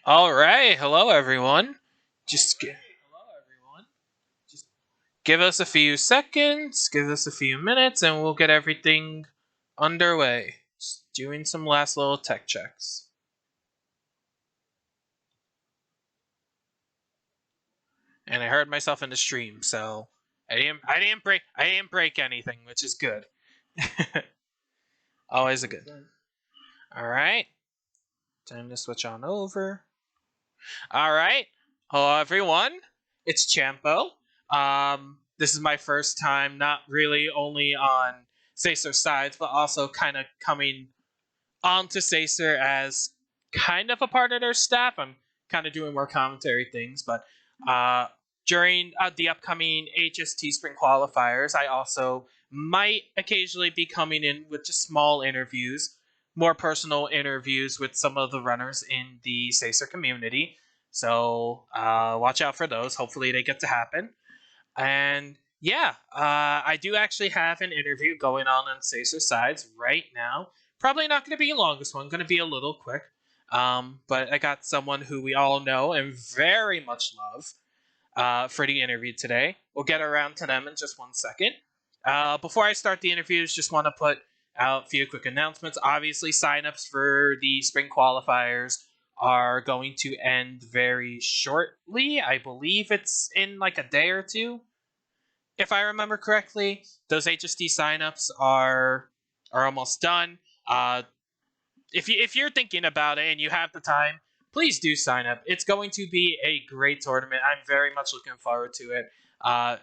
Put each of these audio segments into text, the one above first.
All right, hello everyone. Just gi- just give us a few seconds, give us a few minutes, and we'll get everything underway. Just doing some last little tech checks. And I heard myself in the stream, so I didn't break anything, which is good. Always a good. All right, time to switch on over. All right. Hello, everyone. It's Champo. This is my first time, not really only on Sacer sides, but also kind of coming onto Sacer as kind of a part of their staff. I'm kind of doing more commentary things, but uh, during the upcoming HST Spring qualifiers, I also might occasionally be coming in with just small interviews, more personal interviews with some of the runners in the Sacer community. So watch out for those. Hopefully, they get to happen. And yeah, I do actually have an interview going on Sacer sides right now. Probably not going to be the longest one. Going to be a little quick. But I got someone who we all know and very much love for the interview today. We'll get around to them in just 1 second. Before I start the interviews, just want to put out a few quick announcements. Obviously, signups for the spring qualifiers are going to end very shortly. I believe it's in like a day or two, if I remember correctly. Those HSD signups are almost done. If you're thinking about it and you have the time, please do sign up. It's going to be a great tournament. I'm very much looking forward to it. Uh,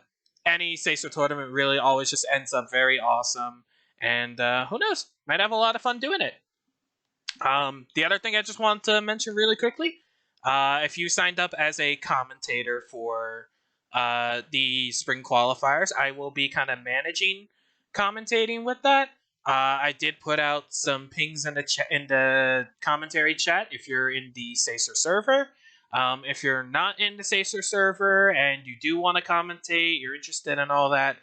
any Sacer tournament really always just ends up very awesome, and who knows, might have a lot of fun doing it. The other thing I just want to mention really quickly, if you signed up as a commentator for the spring qualifiers, I will be kind of managing commentating with that. I did put out some pings in the commentary chat if you're in the Sacer server. If you're not in the Sacer server and you do want to commentate, you're interested in all that,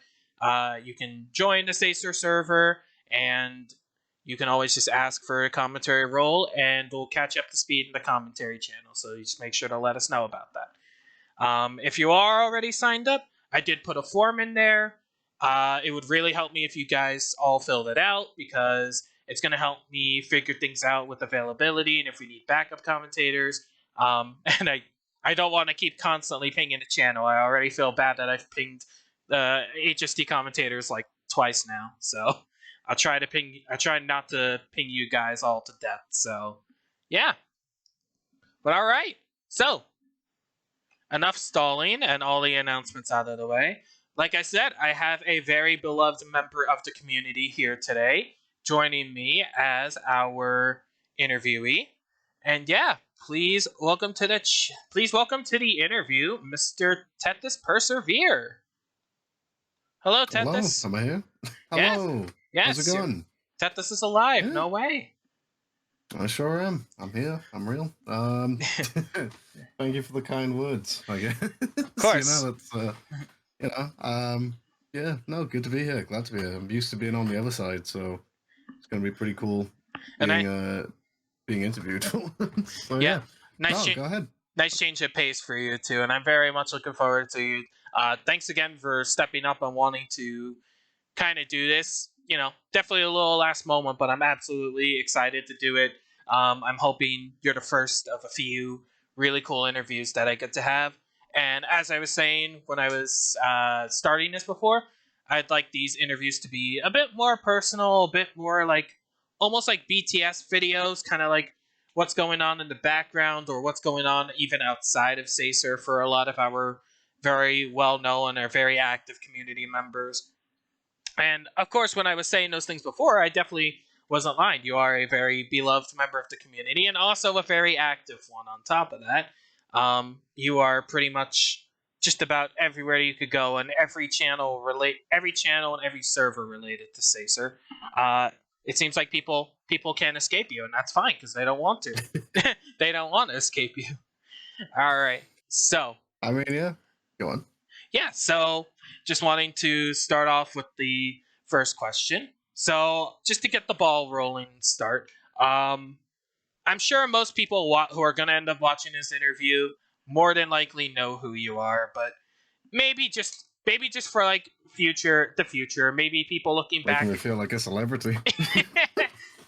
you can join the Sacer server and you can always just ask for a commentary role and we'll catch you up to speed in the commentary channel. So you just make sure to let us know about that. If you are already signed up, I did put a form in there. It would really help me if you guys all filled it out because it's going to help me figure things out with availability and if we need backup commentators. And I don't want to keep constantly pinging the channel. I already feel bad that I've pinged the HSD commentators like twice now. So I try not to ping you guys all to death. So yeah. But all right. So enough stalling and all the announcements out of the way. Like I said, I have a very beloved member of the community here today joining me as our interviewee. And yeah, please welcome to the interview, Mr. TethysPersevere. Hello, Hello, Tethys. am I here? Yes, Hello, how's it yes, going? Tethys is alive. Yeah, No way. I sure am. I'm here. I'm real. Thank you for the kind words. I guess Of course. that's you know, yeah. No, good to be here. Glad to be here. I'm used to being on the other side, so it's gonna be pretty cool And being being interviewed. So yeah, yeah, nice no, change. go ahead. Nice change of pace for you too, and I'm very much looking forward to you. Thanks again for stepping up and wanting to kind of do this. You know, definitely a little last moment, but I'm absolutely excited to do it. I'm hoping you're the first of a few really cool interviews that I get to have. And as I was saying when I was starting this before, I'd like these interviews to be a bit more personal, a bit more like almost like BTS videos, kind of like what's going on in the background or what's going on even outside of Sacer for a lot of our very well known or very active community members. And of course, when I was saying those things before, I definitely wasn't lying. You are a very beloved member of the community and also a very active one on top of that. You are pretty much just about everywhere you could go and every channel and every server related to Sacer. Uh, it seems like people can't escape you, and that's fine because they don't want to. They don't want to escape you. All right. So I mean, yeah, go on. yeah, so just wanting to start off with the first question. So just to get the ball rolling and start, um, I'm sure most people who are going to end up watching this interview more than likely know who you are, but maybe just for like the future, maybe people looking Making back. me feel like a celebrity.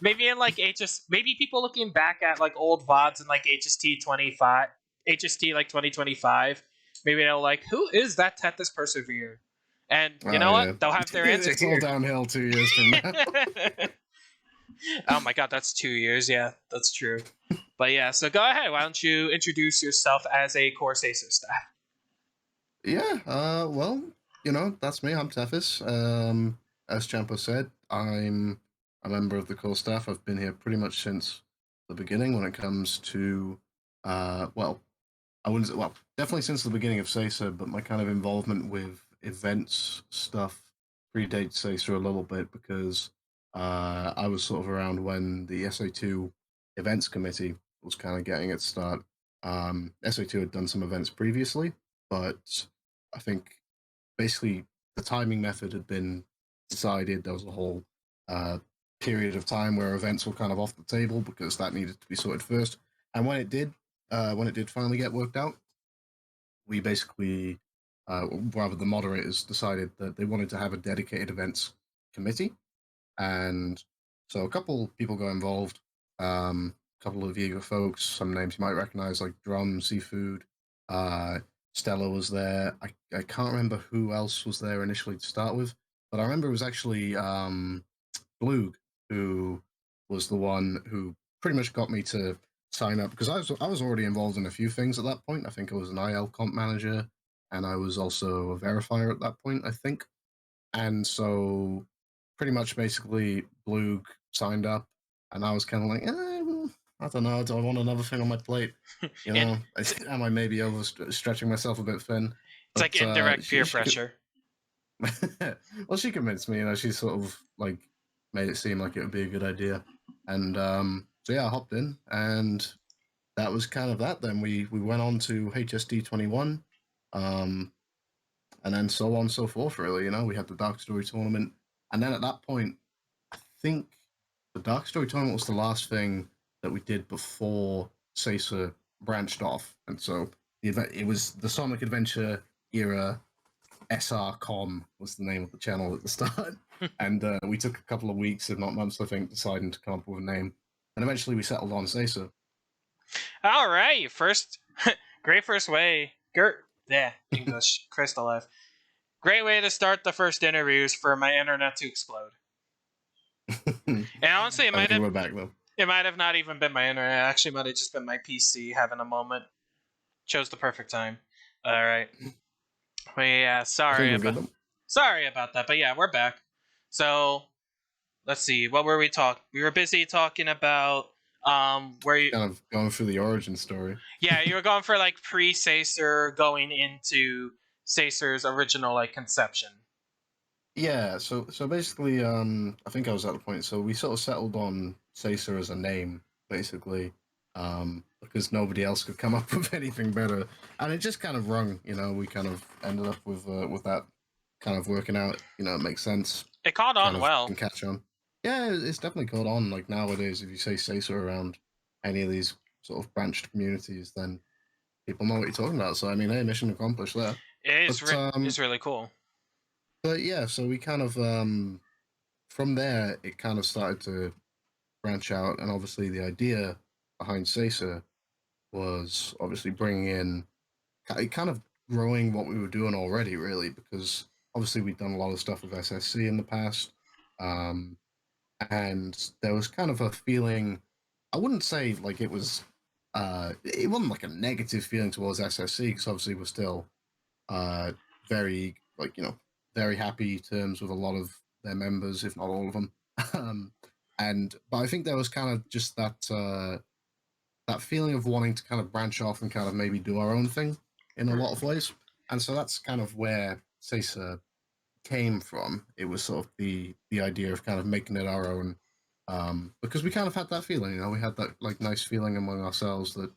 Maybe in like maybe people looking back at like old VODs in like HST 25, HST like 2025, maybe they'll like, who is that Tethys Persevere? And you Oh know what? yeah, They'll have their answer it's all here. downhill 2 years from now. Oh my god, that's 2 years. Yeah, that's true. But yeah, so go ahead. Why don't you introduce yourself as a core Corsacer staff? Yeah, well, that's me. I'm Tethys. As Champo said, I'm a member of the core staff. I've been here pretty much since the beginning when it comes to, well, I wouldn't say, well, definitely since the beginning of SASA, but my kind of involvement with events stuff predates SASA a little bit because I was sort of around when the SA2 events committee was kind of getting its start. SA2 had done some events previously, but I think basically the timing method had been decided. There was a whole uh, period of time where events were kind of off the table because that needed to be sorted first. And when it did finally get worked out, we basically, rather the moderators decided that they wanted to have a dedicated events committee, and so a couple people got involved. A couple of eager folks, some names you might recognize like Drum, Seafood, uh, Stella was there. I can't remember who else was there initially to start with, but I remember it was actually Blug who was the one who pretty much got me to sign up because I was already involved in a few things at that point. I think I was an IL comp manager, and I was also a verifier at that point, I think. And so pretty much basically Blug signed up, and I was kind of like, I don't know, do I want another thing on my plate? And Am I maybe overstretching myself a bit thin? it's like But indirect she, peer she could, pressure. well, she convinced me. She sort of like made it seem like it would be a good idea, and so yeah, I hopped in, and that was kind of that. Then we went on to HSD 21, um, and then so on and so forth. Really, we had the Dark Story tournament, and then at that point, I think the Dark Story tournament was the last thing that we did before Sasa branched off, and so the event it was the Sonic Adventure era. SRCom was the name of the channel at the start, and we took a couple of weeks, if not months, I think, deciding to come up with a name, and eventually we settled on Sasa. All right, first, great first way. Yeah, English, Crystal Life. Great way to start the first interviews for my internet to explode. And honestly, I think we're back though. it might have not even been my internet. It actually might have just been my PC having a moment. Chose the perfect time. All right. But yeah, I think we're good though. sorry about that. But yeah, we're back. So let's see. What were we talking? We were busy talking about where you. Kind of going through the origin story. Yeah, you were going for like pre-Sacer going into Sacer's original like conception. Yeah, so basically, I think I was at the point. So we sort of settled on Sasa as a name, basically, because nobody else could come up with anything better, and it just kind of rung. We kind of ended up with that kind of working out. It makes sense. It caught Kind on of well. can catch on. Yeah, it's definitely caught on. Like nowadays, if you say Sasa around any of these sort of branched communities, then people know what you're talking about. So I mean, hey, mission accomplished there. But It's really cool. but yeah, so we kind of from there it kind of started to branch out, and obviously the idea behind Sasa was obviously bringing in kind of growing what we were doing already, really, because obviously we'd done a lot of stuff with SSC in the past, um, and there was kind of a feeling. I wouldn't say like it wasn't like a negative feeling towards SSC because obviously we're still uh, very very happy terms with a lot of their members, if not all of them. um, but I think there was kind of just that feeling of wanting to kind of branch off and kind of maybe do our own thing in a lot of ways. And so that's kind of where Sasa came from. It was sort of the idea of kind of making it our own, because we kind of had that feeling. We had that like nice feeling among ourselves that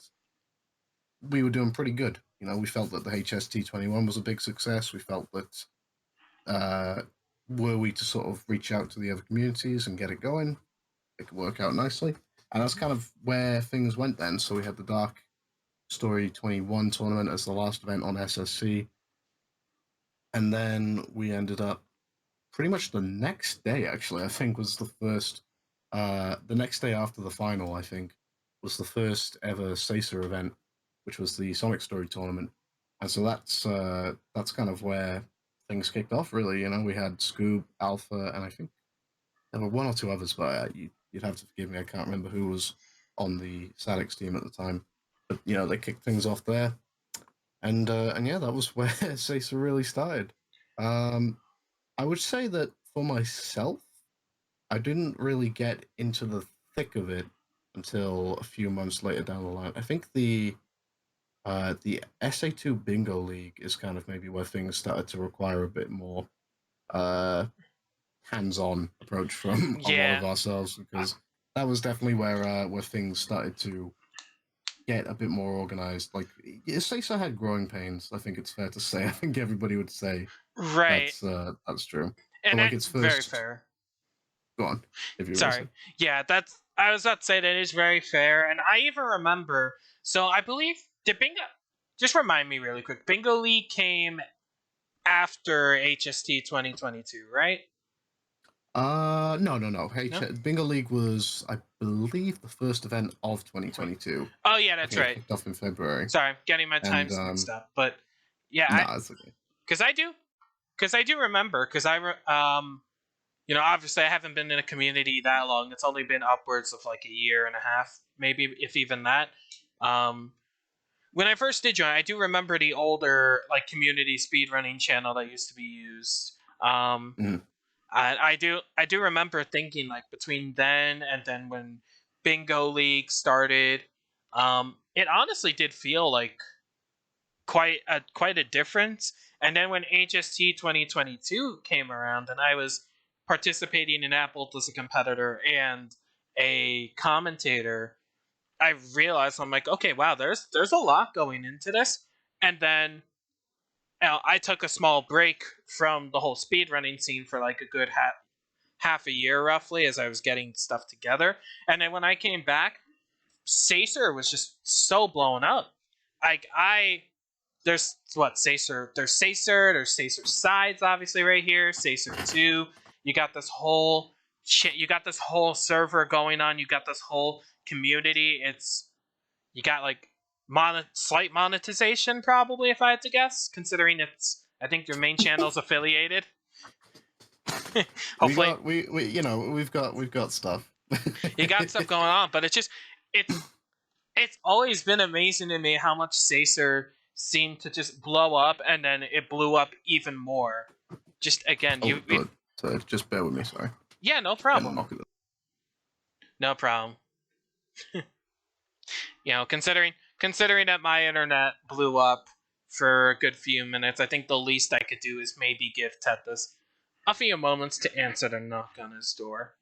we were doing pretty good. We felt that the HST 21 was a big success. We felt that were we to sort of reach out to the other communities and get it going, it could work out nicely. And that's kind of where things went then. So we had the Dark Story 21 tournament as the last event on SSC. And then we ended up pretty much the next day, actually, I think was the first, the next day after the final, I think, was the first ever SACER event, which was the Sonic Story tournament. And so that's kind of where things kicked off, really. You know, we had Scoob, Alpha, and I think there were one or two others, but you'd have to forgive me. I can't remember who was on the Sadix team at the time. But, you know, they kicked things off there. And yeah, that was where SACER really started. Um, I would say that for myself, I didn't really get into the thick of it until a few months later down the line. I think the SA2 Bingo League is kind of maybe where things started to require a bit more uh, hands-on approach from a lot Yeah. of ourselves, because that was definitely where things started to get a bit more organized. Like, SASA had growing pains. I think it's fair to say. I think everybody would say Right. that's true. But And like that's its very first, fair. go on if you were gonna Sorry. say. Yeah, that's I was about to say that is very fair. And I even remember, so I believe did Bingo just remind me really quick. Bingo League came after HST 2022, right? No. Hey, No? Bingo League was, I believe, the first event of Wait. 2022. Oh yeah, I that's think it right. kicked off in February, Sorry, I'm getting my and times mixed up. But yeah, nah, it's okay. cuz I do remember cuz you know, obviously I haven't been in a community that long. It's only been upwards of like a year and a half, maybe if even that. Um when I first did join, I do remember the older like community speedrunning channel that used to be used. Mm. I do remember thinking like between then and then when Bingo League started, it honestly did feel like quite a difference. And then when HST 2022 came around and I was participating in Apple as a competitor and a commentator, I realized I'm like, okay, wow, there's a lot going into this. And then I took a small break from the whole speedrunning scene for like a good half a year roughly as I was getting stuff together. And then when I came back, Sacer was just so blown up. Like there's what Sacer, there's Sacer sides obviously right here, Sacer 2. You got this whole shit, you got this whole server going on, you got this whole community. It's you got like slight monetization probably if I had to guess, considering it's I think your main channel's affiliated. we Hopefully got we you know we've got stuff. you got stuff going on, but it's always been amazing to me how much Sacer seemed to just blow up, and then it blew up even more. Just again, Oh, good. So just bear with me. Sorry, yeah, no getting a problem, knock at the. no problem. You know, considering that my internet blew up for a good few minutes, I think the least I could do is maybe give Tethys a few moments to answer the knock on his door.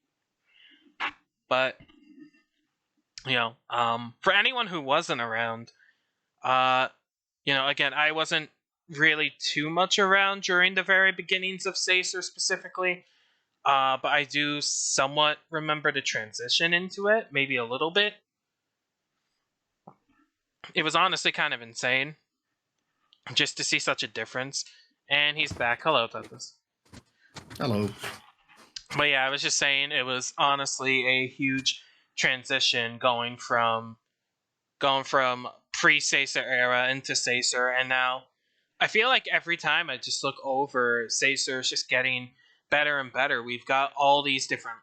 But you know, for anyone who wasn't around, uh, you know, again, I wasn't really too much around during the very beginnings of Sacer specifically, but I do somewhat remember the transition into it, maybe a little bit. It was honestly kind of insane just to see such a difference. And he's back. Hello, Tethys. Hello. But yeah, I was just saying it was honestly a huge transition going from pre-Sacer era into Sacer, and now I feel like every time I just look over, Sacer is just getting better and better. We've got all these different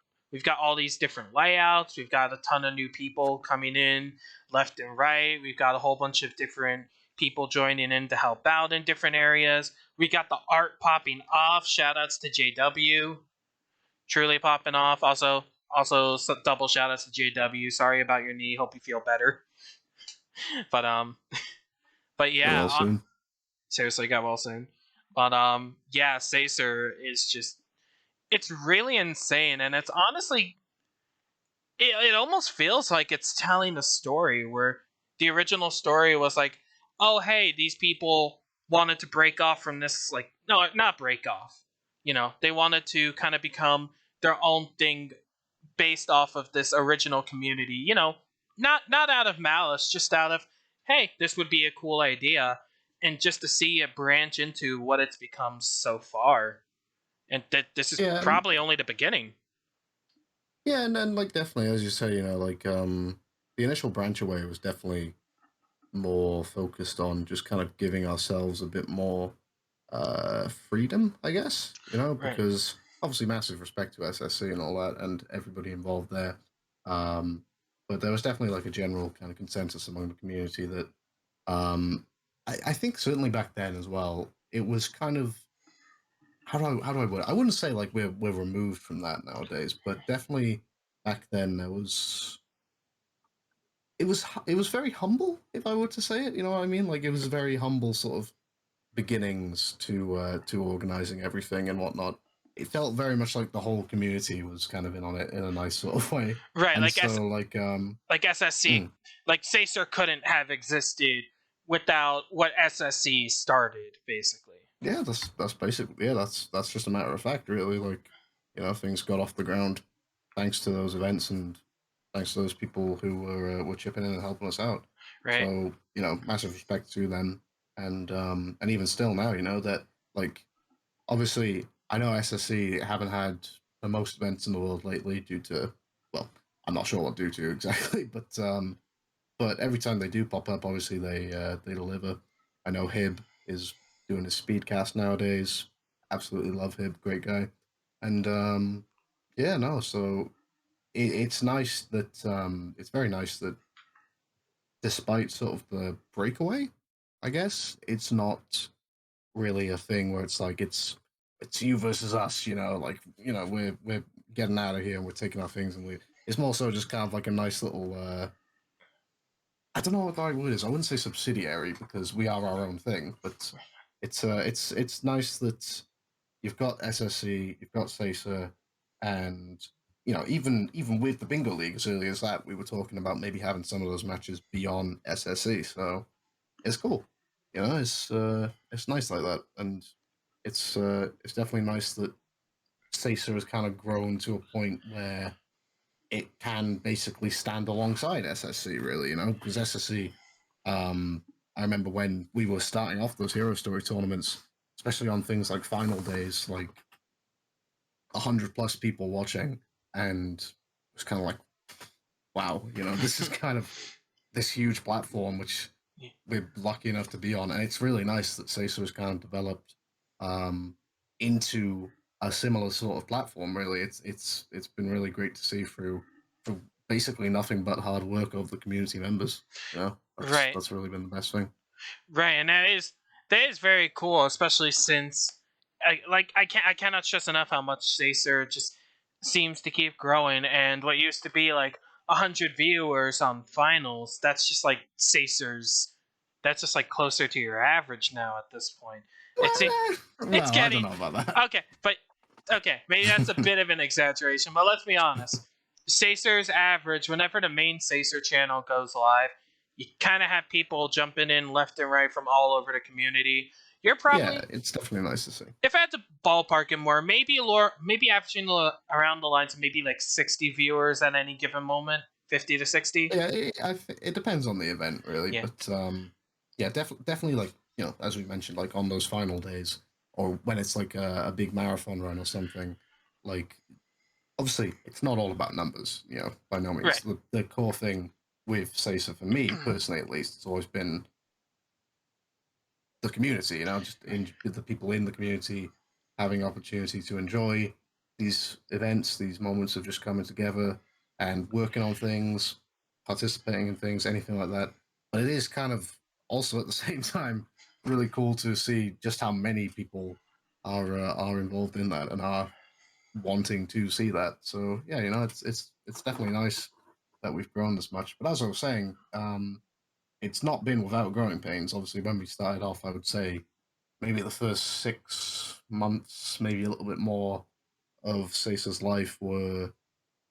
layouts. We've got a ton of new people coming in left and right. We've got a whole bunch of different people joining in to help out in different areas. We got the art popping off. Shoutouts to JW, truly popping off. Also double shoutouts to JW. Sorry about your knee. Hope you feel better. But but Get yeah, well soon. seriously, got well soon. But yeah, Sacer is just it's really insane, and it's honestly it almost feels like it's telling a story where the original story was like, oh hey, these people wanted to break off from this, like no, not break off. You know, they wanted to kind of become their own thing based off of this original community. Not out of malice, just out of, hey, this would be a cool idea, and just to see it branch into what it's become so far, and that this is Yeah, and probably only the beginning. yeah, and then like definitely, as you say, the initial branch away was definitely more focused on just kind of giving ourselves a bit more freedom, I guess, Right. because obviously massive respect to SSC and all that and everybody involved there. Um, but there was definitely like a general kind of consensus among the community that I think certainly back then as well, it was kind of how do I put it? I wouldn't say like we're removed from that nowadays, but definitely back then it was very humble, if I were to say it. You know what I mean? Like it was very humble sort of beginnings to organizing everything and whatnot. It felt very much like the whole community was kind of in on it in a nice sort of way. Right, And so like like SSC, mm, like Sacer couldn't have existed without what SSC started, basically. yeah, that's basically yeah, that's just a matter of fact, really. Like, things got off the ground thanks to those events and thanks to those people who were chipping in and helping us out. Right. So, massive respect to them. And even still now, that like obviously I know SSC haven't had the most events in the world lately due to, well, I'm not sure what due to exactly, but every time they do pop up, obviously they deliver. I know Hib is doing his speedcast nowadays. Absolutely love Hib, great guy. And yeah, no, so it's nice that it's very nice that despite sort of the breakaway, I guess it's not really a thing where it's like it's you versus us. Like we're getting out of here and we're taking our things and we. It's more so just kind of like a nice little I don't know what the right word is. I wouldn't say subsidiary because we are our own thing, but it's nice that you've got SSC, you've got Sacer, and even with the bingo league as early as that, we were talking about maybe having some of those matches beyond SSC. So it's cool. It's nice like that, and it's definitely nice that Sacer has kind of grown to a point where it can basically stand alongside SSC, really, because SSC, I remember when we were starting off those Hero Story tournaments, especially on things like final days, like 100 plus people watching, and it was kind of like, wow, this is kind of this huge platform which we're lucky enough to be on, and it's really nice that Sacer has kind of developed um, into a similar sort of platform. Really, it's been really great to see through basically nothing but hard work of the community members. That's Right. that's really been the best thing. Right, and that is very cool, especially since I cannot stress enough how much Sacer just seems to keep growing, and what used to be like 100 viewers on finals, that's just like Sacer's. That's just like closer to your average now at this point. It's it's Well, I don't getting know about that. okay, but okay, maybe that's a bit of an exaggeration, but let's be honest. Sacer's average, whenever the main Sacer channel goes live, you kind of have people jumping in left and right from all over the community. You're Yeah, probably, it's definitely nice to see. if I had to ballpark it more, maybe averaging around the lines of maybe like 60 viewers at any given moment, 50 to 60. Yeah, it depends on the event really, Yeah. but yeah, definitely like as we mentioned, like on those final days or when it's like a big marathon run or something, like obviously it's not all about numbers, by no means. Right. The core thing with Sacer for me personally, at least, it's always been the community, just the people in the community having opportunity to enjoy these events, these moments of just coming together and working on things, participating in things, anything like that. But it is kind of also at the same time really cool to see just how many people are involved in that and are wanting to see that. So yeah, it's definitely nice that we've grown this much. But as I was saying, it's not been without growing pains. Obviously, when we started off, I would say maybe the first 6 months, maybe a little bit more of Caesar's life were,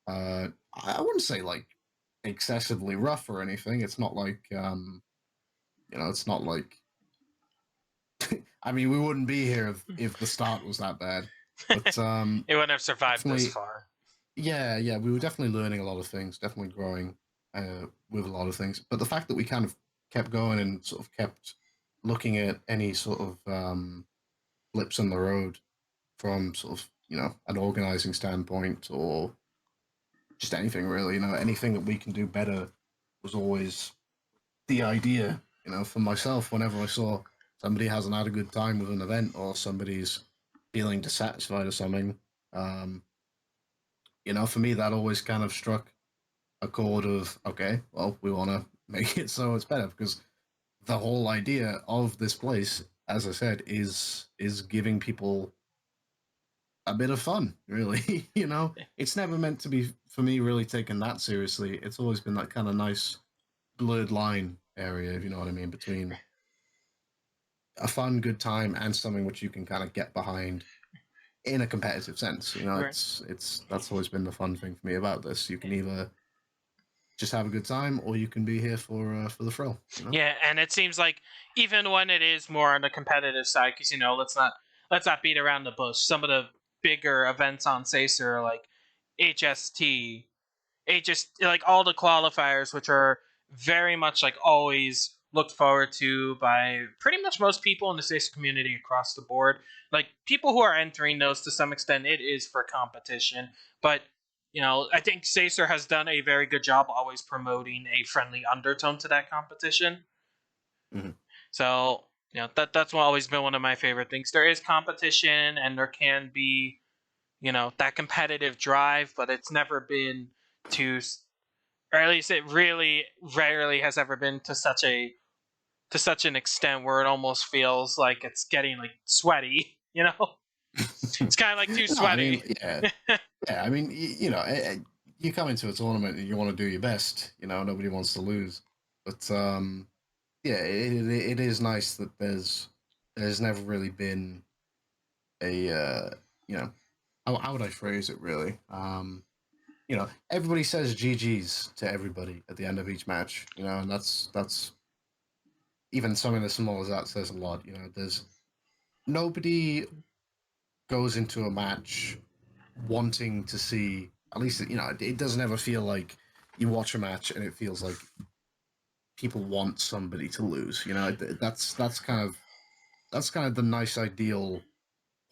I wouldn't say like excessively rough or anything. It's not like, it's not like, I mean, we wouldn't be here if the start was that bad. But It wouldn't have survived this definitely, far. yeah, we were definitely learning a lot of things, definitely growing with a lot of things. But the fact that we kind of kept going and sort of kept looking at any sort of blips in the road from sort of an organizing standpoint or just anything really, anything that we can do better was always the idea. For myself, whenever I saw somebody hasn't had a good time with an event or somebody's feeling dissatisfied or something, um, for me that always kind of struck a chord of okay, well, we want to make it so it's better because the whole idea of this place, as I said, is giving people a bit of fun, really. It's never meant to be for me really taken that seriously. It's always been that kind of nice blurred line area, if you know what I mean, between a fun, good time and something which you can kind of get behind in a competitive sense. Right. It's that's always been the fun thing for me about this. You can either just have a good time, or you can be here for the thrill. Yeah, and it seems like even when it is more on the competitive side, because let's not beat around the bush. Some of the bigger events on Sacer, like HST, like all the qualifiers, which are very much like always looked forward to by pretty much most people in the Sacer community across the board. Like people who are entering those to some extent, it is for competition, but I think Sacer has done a very good job always promoting a friendly undertone to that competition. Hmm. So that's always been one of my favorite things. There is competition, and there can be that competitive drive, but it's never been to, or at least it really rarely has ever been to such an extent where it almost feels like it's getting like sweaty. It's kind of like too No, I mean, sweaty. yeah, yeah. I mean, you come into a tournament and you want to do your best. Nobody wants to lose, but yeah, it is nice that there's never really been a you know how would I phrase it really? Everybody says GGs to everybody at the end of each match. And that's even something as small as that says a lot. There's nobody goes into a match wanting to see, at least it doesn't ever feel like you watch a match and it feels like people want somebody to lose. That's kind of the nice ideal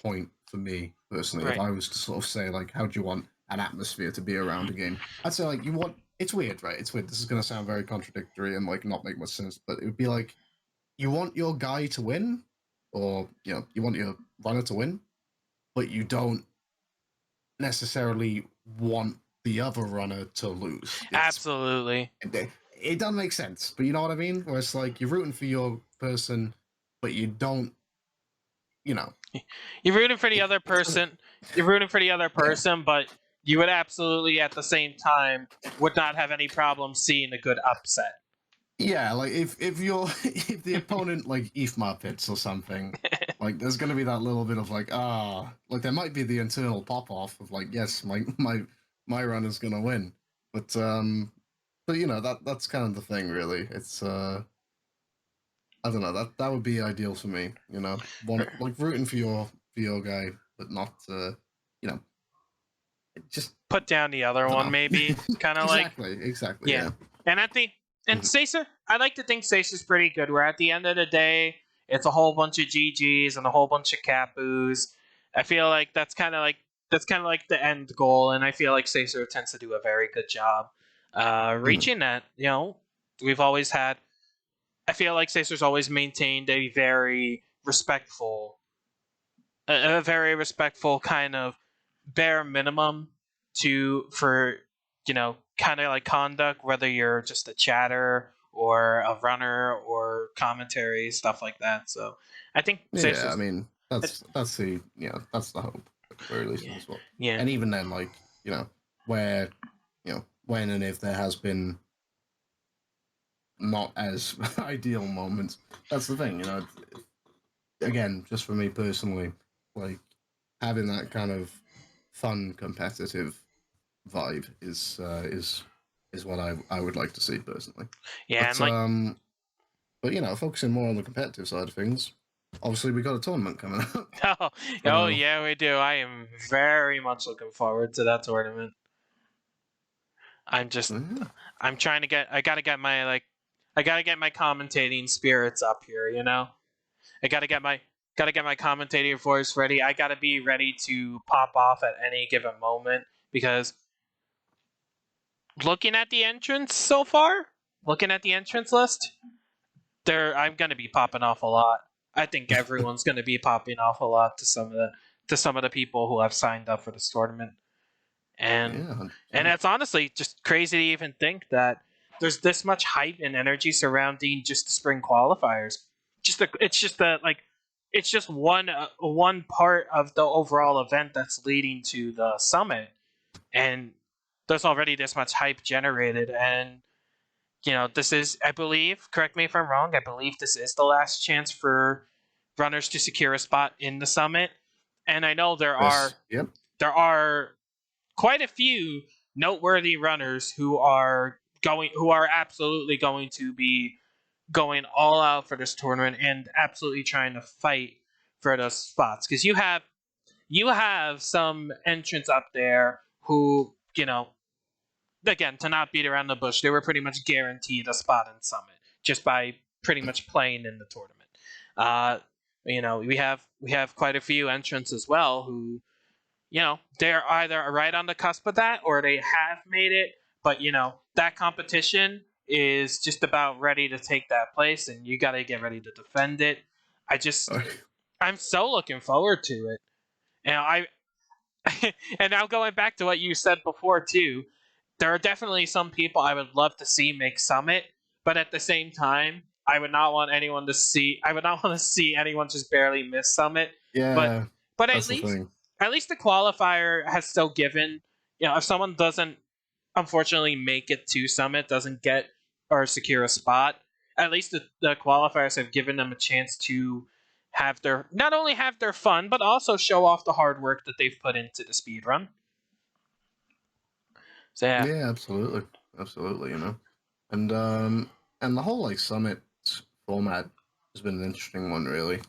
point for me personally. If Right. I was to sort of say like, how do you want an atmosphere to be around a game? I'd say like you want. It's weird, right? It's weird. This is going to sound very contradictory and like not make much sense, but it would be like you want your guy to win, or you want your runner to win, but you don't necessarily want the other runner to lose. Absolutely. It doesn't make sense, but you know what I mean. Where it's like you're rooting for your person, but you don't. You know, You're rooting for the it, other it doesn't. person. You're rooting for the other Yeah, person, but you would absolutely at the same time would not have any problem seeing a good upset. yeah. Like if you're if the opponent like Ifma pits or something, like there's gonna be that little bit of like like there might be the internal pop off of like yes, my runner's gonna win, but that's kind of the thing really. It's I don't know, that would be ideal for me. Like rooting for your guy, but not you know just Put down the other I don't one, know. maybe. Kind of like, Exactly. yeah. Yeah. And at the and Mhm. Sacer, I like to think Sacer's pretty good. Where at the end of the day, it's a whole bunch of GGs and a whole bunch of Capus. I feel like that's kind of like the end goal, and I feel like Sacer tends to do a very good job Mhm. reaching that. We've always had. I feel like Sacer's always maintained a very respectful kind of bare minimum for kind of like conduct, whether you're just a chatter or a runner or commentary stuff like that. So I think Yeah, I Sacer's mean that's the hope at the very least yeah, of this one. yeah. And even then, like where when and if there has been not as ideal moments, that's the thing. Again, just for me personally, like having that kind of fun competitive vibe is what I would like to see personally. Yeah, and But like focusing more on the competitive side of things, obviously we got a tournament coming up. oh, oh So yeah, we do. I am very much looking forward to that tournament. I'm just Yeah. I'm trying to get I gotta get my commentating spirits up here, you know? I gotta get my commentating voice ready. I gotta be ready to pop off at any given moment because looking at the entrance so far, looking at the entrance list, I'm gonna be popping off a lot. I think everyone's gonna be popping off a lot to some of the people who have signed up for this tournament. And Yeah, 100%. it's honestly just crazy to even think that there's this much hype and energy surrounding just the spring qualifiers. It's just one part of the overall event that's leading to the summit, and there's already this much hype generated. And this is, I believe, correct me if I'm wrong, I believe this is the last chance for runners to secure a spot in the summit. And I know This, yep. there are quite a few noteworthy runners who are absolutely going to be going all out for this tournament and absolutely trying to fight for those spots, because you have some entrants up there who, again, to not beat around the bush, they were pretty much guaranteed a spot in summit just by pretty much playing in the tournament. uh, we have quite a few entrants as well who, they're either right on the cusp of that or they have made it, but that competition is just about ready to take that place, and you got to get ready to defend it. I just I'm so looking forward to it. And I and now going back to what you said before too, there are definitely some people I would love to see make summit, but at the same time, I would not want to see anyone just barely miss summit. But Yeah, but that's the thing. at least the qualifier has still given, if someone doesn't unfortunately make it to summit, doesn't get or secure a spot, at least the qualifiers have given them a chance to have their not only have their fun but also show off the hard work that they've put into the speed run. So yeah. Yeah, absolutely, absolutely. And the whole like summit format has been an interesting one, really.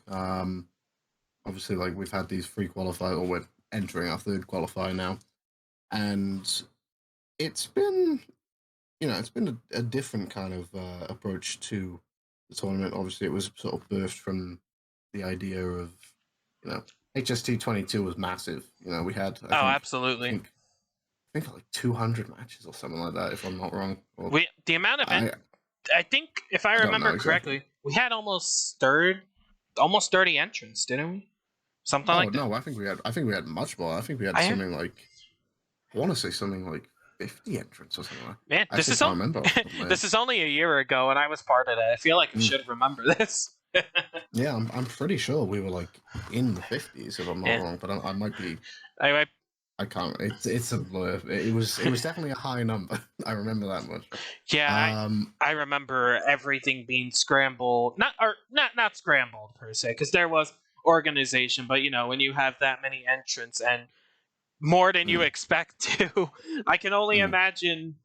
Obviously, like we've had these free qualifier, or we're entering our third qualifier now, and it's been, it's been a different kind of approach to the tournament. Obviously, it was sort of birthed from the idea of, you know, HST 22 was massive. We had, Oh, I absolutely. think, like 200 matches or something like that, if I'm not wrong. Or We the amount of I I think if I I don't remember know exactly. correctly, we had almost 30 entrants, didn't we? Something Oh like that. no, I think we had much more. I think we had I something like, I want to say something like 50 entrants or something like. Man, I actually can't remember off the top of my head. this is only a year ago, and I was part of that. I feel like I Mm. should remember this. Yeah, I'm pretty sure we were like in the 50s if I'm not Yeah, wrong, but I might be. I I can't. It's a blur. It was definitely a high number. I remember that much. yeah, Um, I remember everything being scrambled, not scrambled per se, because there was organization, but when you have that many entrants and more than you mm, expect to, I can only mm. imagine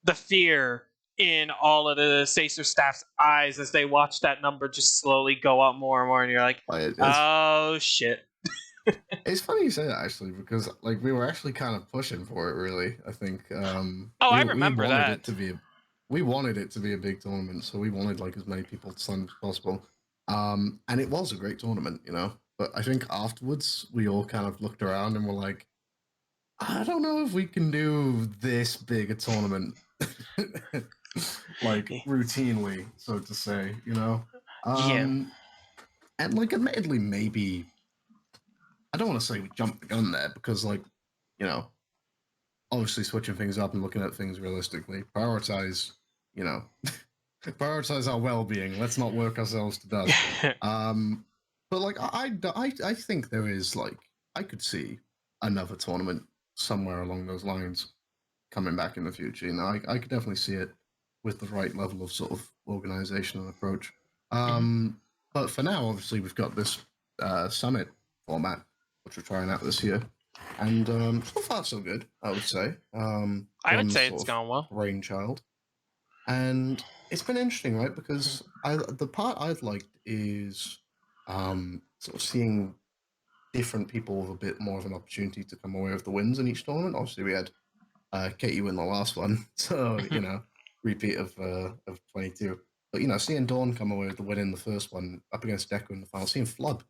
the fear in all of the Sacer staff's eyes as they watch that number just slowly go up more and more, and you're like, It's oh shit. it's funny you say that actually, because like we were actually kind of pushing for it. Really, I think Oh, I we remember wanted it that. to be we wanted it to be a big tournament, so we wanted like as many people to sign as possible. And it was a great tournament. But I think afterwards we all kind of looked around and were like, I don't know if we can do this big a tournament, like routinely, so to say. Yeah. Um, and like, admittedly, maybe I don't want to say we jumped the gun there, because, like, you know, obviously switching things up and looking at things realistically, you know, prioritize our well-being. Let's not work ourselves to death. Um, but like, I think there is like, I could see another tournament somewhere along those lines coming back in the future. I could definitely see it with the right level of sort of organization and approach. Mhm. But for now, obviously, we've got this summit format, which we're trying out this year. And so far, so good, I would say. I would John's say it's sort of going well. brainchild. And it's been interesting, right? Because the part I've liked is sort of seeing different people with a bit more of an opportunity to come away with the wins in each tournament. Obviously, we had Katie win the last one, so repeat of 22. But seeing Dawn come away with the win in the first one up against Deku in the final, seeing Flood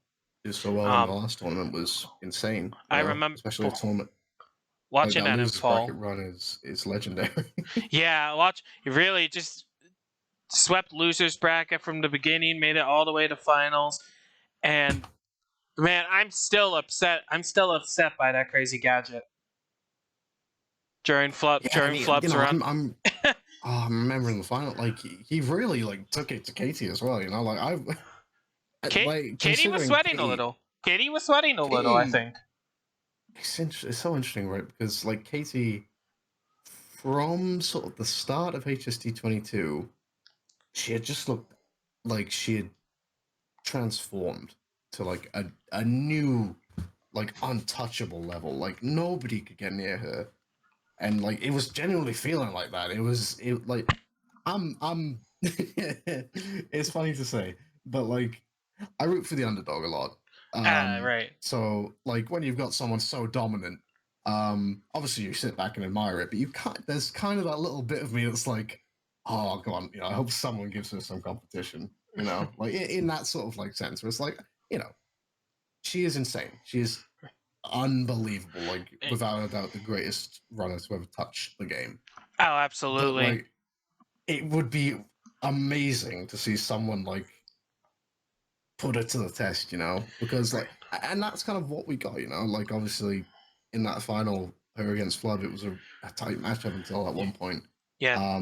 do so well in the um, last tournament was insane. I remember Especially a tournament like watching that that in losers bracket fall. run is legendary. Yeah, watch. Really just swept losers bracket from the beginning, made it all the way to finals, and man, I'm still upset. I'm still upset by that crazy gadget during Yeah, and Flub's run. I'm remembering the final. Like he really like took it to Katie as well. Like like Katie was considering sweating a little. Katie was sweating a little, I Katie, think. it's so interesting, right? Because like Katie, from sort of the start of HST 22, she had just looked like she had transformed to like a new like untouchable level. Like nobody could get near her, and like it was genuinely feeling like that. It like I'm it's funny to say, but like I root for the underdog a lot. Right. So like when you've got someone so dominant, obviously you sit back and admire it, but you can't. There's kind of that little bit of me that's like, oh, come on, I hope someone gives her some competition. Like in that sort of like sense, where it's like, she is insane. She is unbelievable. Like without a doubt, the greatest runner to ever touch the game. Oh, But absolutely. like, it would be amazing to see someone like put it to the test, because like, and that's kind of what we got, like obviously in that final, her against Flood, it was a tight matchup until at one point. Yeah.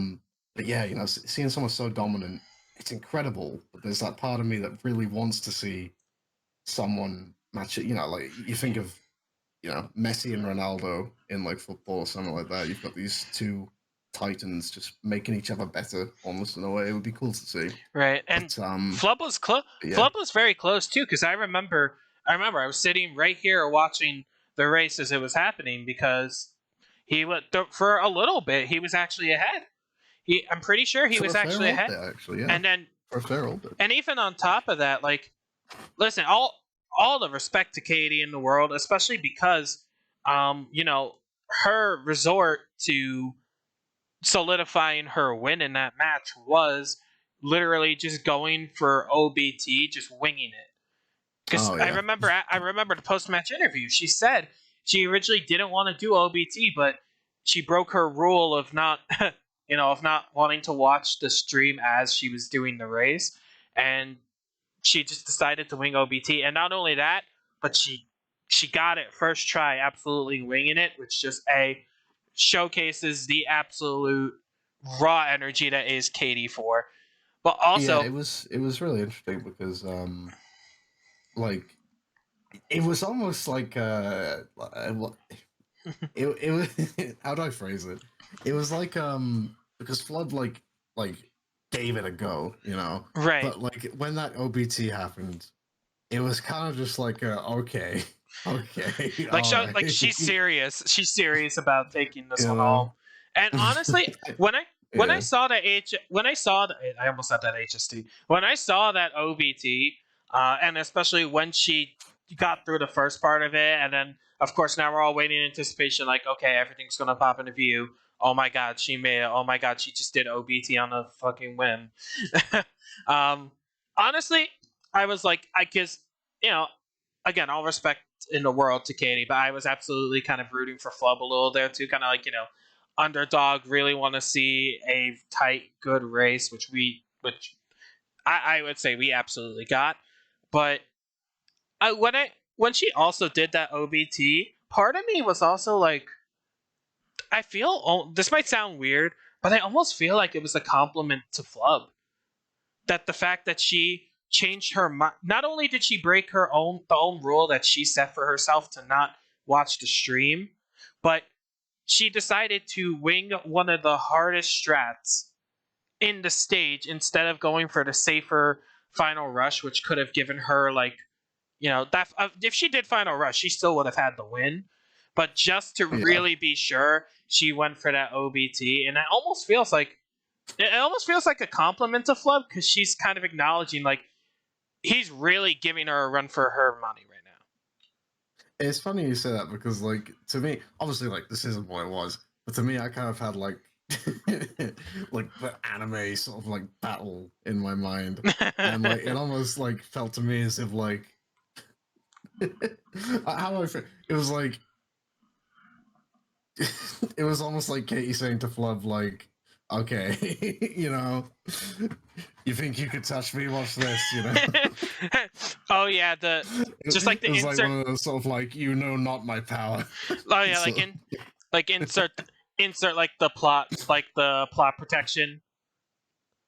But yeah, seeing someone so dominant, it's incredible. But there's that part of me that really wants to see someone match it. Like you think of, Messi and Ronaldo in like football or something like that. You've got these two titans just making each other better, almost in a way. It would be cool to see. Right. And But Flub was close. yeah. Flub was very close too, because I remember I was sitting right here watching the race as it was happening, because he was for a little bit he was actually ahead. I'm pretty sure he For was a fair actually old ahead. bit, actually, yeah. And then For a fair old bit. and even on top of that, like, listen, all the respect to Katie in the world, especially because her resort to solidifying her win in that match was literally just going for OBT, just winging it. Because Oh yeah. I remember the post match interview. She said she originally didn't want to do OBT, but she broke her rule of not, of not wanting to watch the stream as she was doing the race, and she just decided to wing OBT. And not only that, but she got it first try, absolutely winging it, which just showcases the absolute raw energy that is Katie for. But Yeah, also, it was really interesting because like it was almost like it was how do I phrase it? It was like because Flood like gave it a go, right. but like when that OBT happened, it was kind of just like okay, okay, Like, all right, she's serious. She's serious about taking this you one know. home. And honestly, when I Yeah. saw that I almost said that HST. When I saw that OBT, and especially when she got through the first part of it, and then of course now we're all waiting in anticipation, like, okay, everything's gonna pop into view. Oh my god, she made it. Oh my god, she just did OBT on a fucking whim. um, honestly, I was like, I guess, you know, again, all respect in the world to Katie, but I was absolutely kind of rooting for Flub a little there too. Kind of like, underdog. Really want to see a tight, good race, which I would say we absolutely got. But when she also did that OBT, part of me was also like, I feel this might sound weird, but I almost feel like it was a compliment to Flub, that the fact that she changed her mind. Not only did she break the own rule that she set for herself to not watch the stream, but she decided to wing one of the hardest strats in the stage instead of going for the safer final rush, which could have given her, like, that if she did final rush, she still would have had the win. But just to Yeah. really be sure, she went for that OBT, and it almost feels like a compliment to Flub, because she's kind of acknowledging, like, he's really giving her a run for her money right now. It's funny you say that because, like, to me, obviously, like, this isn't what it was, But to me, I kind of had like like the anime sort of like battle in my mind, and like it almost like felt to me as if like how do I feel? It was like it was almost like Katie saying to Flub, like, okay, you think you could touch me? Watch this, Oh yeah, the just like It the was like insert. one of those sort of like, not my power. Oh yeah, So, like insert like the plot protection,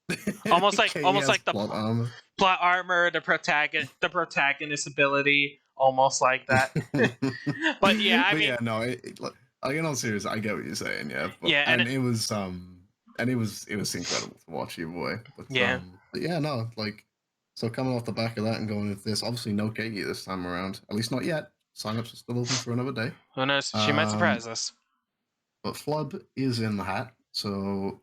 Katie almost has like the plot armor. plot armor, the protagonist ability, almost like that. But yeah, I But mean, yeah, no, like in all seriousness, I get what you're saying, yeah. But yeah, and it was incredible to watch you boy. yeah, But yeah, no, like so coming off the back of that and going into this, obviously no Katie this time around, at least not yet. Sign-ups are still open for another day. who knows? She might Um, surprise us. but Flub is in the hat, so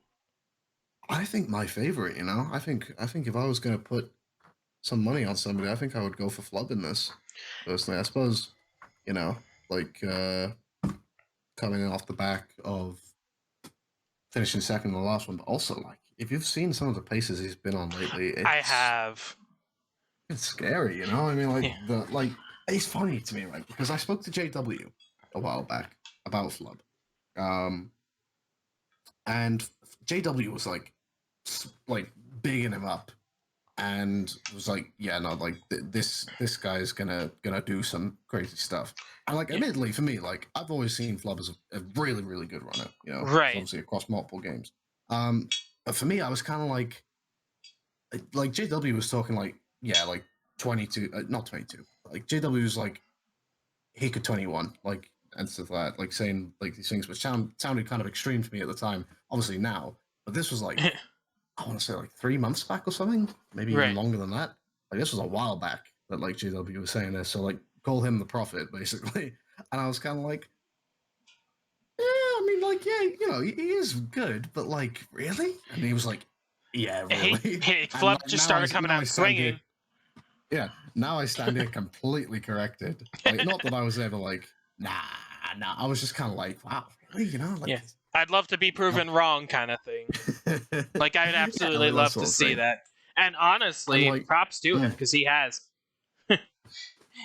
I think my favorite. I think if I was gonna put some money on somebody, I think I would go for Flub in this. Personally, I suppose, you know, like coming off the back of finishing second in the last one, but also like if you've seen some of the paces he's been on lately, I it's have. it's scary. I mean, like Yeah. it's funny to me, right? Because I spoke to JW a while back about Flub, um, and JW was like bigging him up and was like, yeah, no, like this guy's gonna do some crazy stuff. And like, Yeah. admittedly, for me, like I've always seen Flub as a really really good runner. It's Right. obviously across multiple games. But for me, I was kind of like JW was talking like, yeah, like 22, not 22. Like JW was like he could 21, like and stuff like that, like saying like these things, which sounded kind of extreme to me at the time. Obviously now, but this was like I want to say like 3 months back or something, maybe even Right. longer than that. Like this was a while back that like JW was saying this. So like call him the prophet basically. And I was kind of like, yeah, I mean like yeah, he is good, but like really? And he was like, yeah, really. And Flub like just started coming now I out stand here, swinging. yeah, now I stand here completely corrected. Like not that I was ever like, nah. I was just kind of like, wow, really? Like Yeah. I'd love to be no. proven wrong, kind of thing. Like I'd Yeah, absolutely like that love to sort of see thing. that. And And honestly, like, props to him mm, because he has.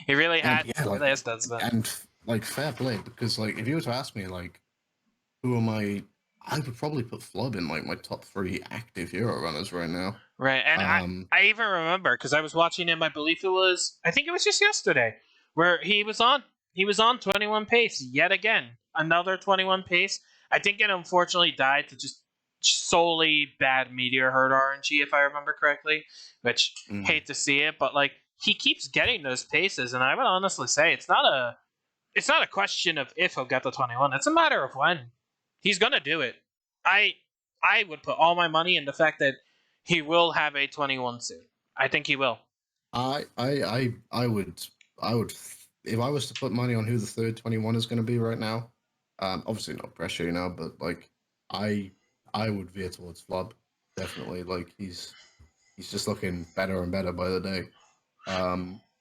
He really and had. yeah, Really has done that. and like fair play because like if you were to ask me like who am I would probably put Flub in like my top three active hero runners right now. Right, and Um, I even remember because I was watching him. I think it was just yesterday, where he was on 21 pace yet again, another 21 pace. I think it unfortunately died to just solely bad meteor herd RNG, if I remember correctly. Which mm, hate to see it, but like he keeps getting those paces, and I would honestly say it's not a question of if he'll get the 21. It's a matter of when. He's gonna do it. I I would put all my money in the fact that he will have a 21 soon. I think he will. I would if I was to put money on who the third 21 is going to be right now. Obviously not pressure, but like I I would veer towards Flub definitely. Like he's just looking better and better by the day.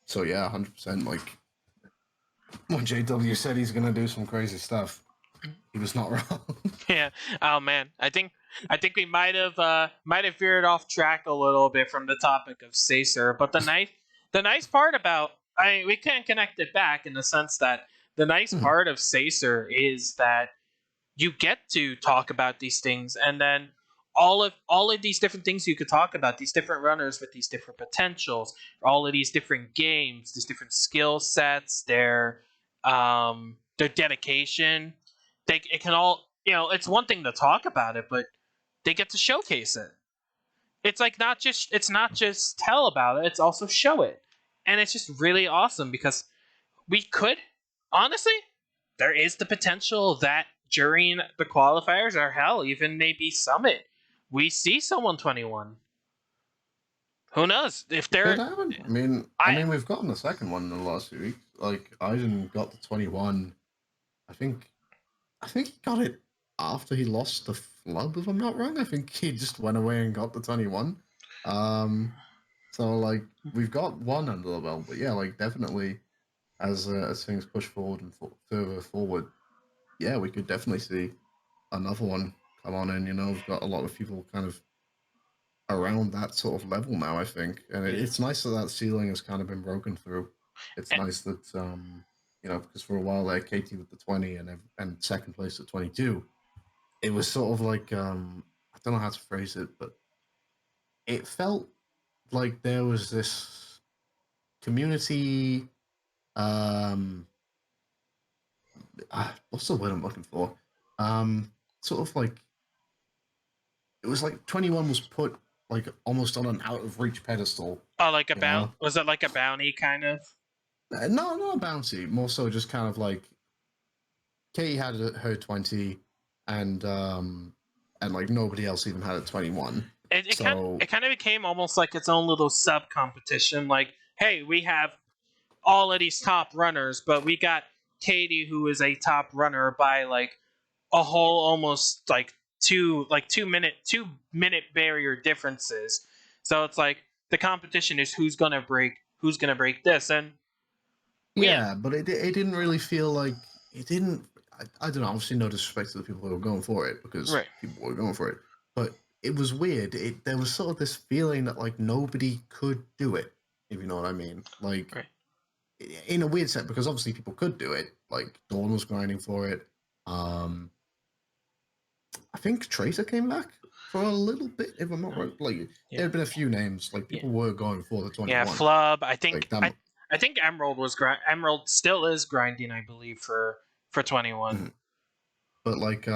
So yeah, 100%. Like when JW said he's gonna do some crazy stuff, he was not wrong. Yeah. Oh man. I think we might have veered off track a little bit from the topic of Sacer, but the nice part about we can connect it back in the sense that the nice Mhm. part of Sacer is that you get to talk about these things, and then all of these different things you could talk about, these different runners with these different potentials, all of these different games, these different skill sets, their dedication. It can all, it's one thing to talk about it, but they get to showcase it. It's not just tell about it, it's also show it. And it's just really awesome because we could honestly, there is the potential that during the qualifiers or hell, even maybe Summit, we see someone 21. Who knows? If Could they're happen. I mean, I we've gotten the second one in the last few weeks. Like Aiden got the 21. I think I think he got it after he lost the flub, if I'm not wrong. I think he just went away and got the 21. Um, so like we've got one under the belt, but yeah, like definitely as things push forward and further forward, yeah, we could definitely see another one come on in. We've got a lot of people kind of around that sort of level now, I think, and Yeah. it's nice that that ceiling has kind of been broken through. It's And, nice that because for a while there, Katie with the 20 and second place at 22, it was sort of like I don't know how to phrase it, but it felt like there was this community. Um, what's the word I'm looking for? Sort of like it was like 21 was put like almost on an out of reach pedestal. oh, like a You know, was it like a bounty kind of? no, not bouncy. More so, just kind of like Katie had her 20, and like nobody else even had a 21. It So kind of became almost like its own little sub competition. Like, hey, we have all of these top runners, but we got Katie, who is a top runner by like a whole almost like 2 minute barrier differences. So it's like the competition is who's gonna break this, and yeah, yeah, but it didn't really feel like it didn't. I don't know. Obviously, no disrespect to the people who were going for it because right, people were going for it, but it was weird. There was sort of this feeling that like nobody could do it, if you know what I mean. Like right. in a weird sense, because obviously people could do it. Like Dawn was grinding for it. Um, I think Tracer came back for a little bit, if I'm not wrong. Like there Yeah, had been a few names. Like yeah, people were going for the yeah. 21. Flub. Like that. I think Emerald still is grinding. I believe for 21. Mhm. But like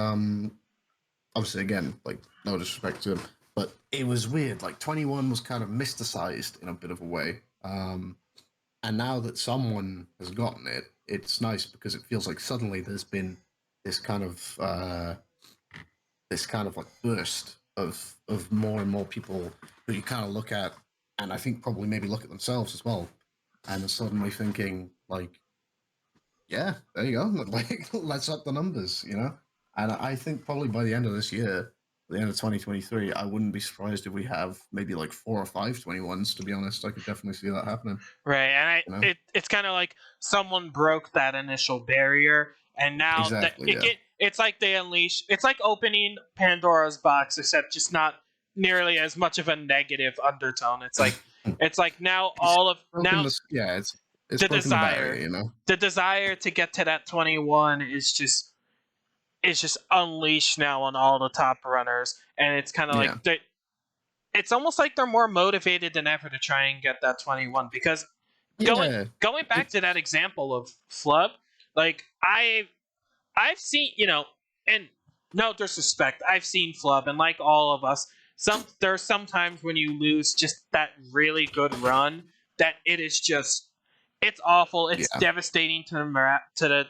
obviously again, like no disrespect to him, but it was weird. Like 21 was kind of mysticized in a bit of a way. And now that someone has gotten it, it's nice because it feels like suddenly there's been this kind of uh, this kind of like burst of more and more people who you kind of look at, and I think probably maybe look at themselves as well, and are suddenly thinking like, yeah, there you go, like let's up the numbers. And I think probably by the end of this year, the end of 2023, I wouldn't be surprised if we have maybe like 4 or 5 21s. To be honest, I could definitely see that happening. Right, and You know, it's kind of like someone broke that initial barrier, and now that exactly, yeah. it's like they unleash. It's like opening Pandora's box, except just not nearly as much of a negative undertone. It's like now It's all of broken now the yeah, it's the broken the barrier. desire, the desire to get to that 21 is just unleashed now on all the top runners, and it's kind of like Yeah, it's almost like they're more motivated than ever to try and get that 21 because going yeah. going back It, to that example of Flub, like I've seen, and no disrespect, I've seen Flub, and like all of us, there's sometimes when you lose just that really good run that it's awful, it's yeah. devastating to the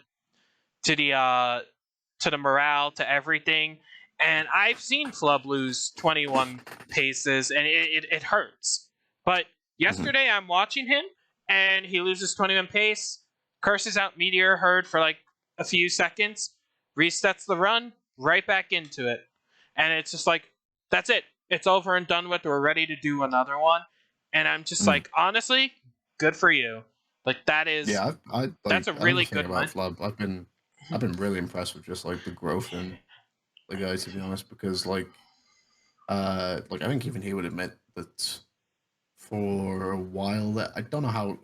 to the uh to the morale, to everything. And I've seen Flub lose 21 paces, and it hurts. But Mhm. yesterday I'm watching him, and he loses 21 pace, curses out Meteor Herd for like a few seconds, resets the run, right back into it. And it's just like, that's it. It's over and done with. We're ready to do another one. And I'm just Mm. like, honestly, good for you. Like, Yeah, I that's like a another really thing good about one. Flub. I've been really impressed with just like the growth in the guy, to be honest, because like I think even he would admit that for a while that I don't know how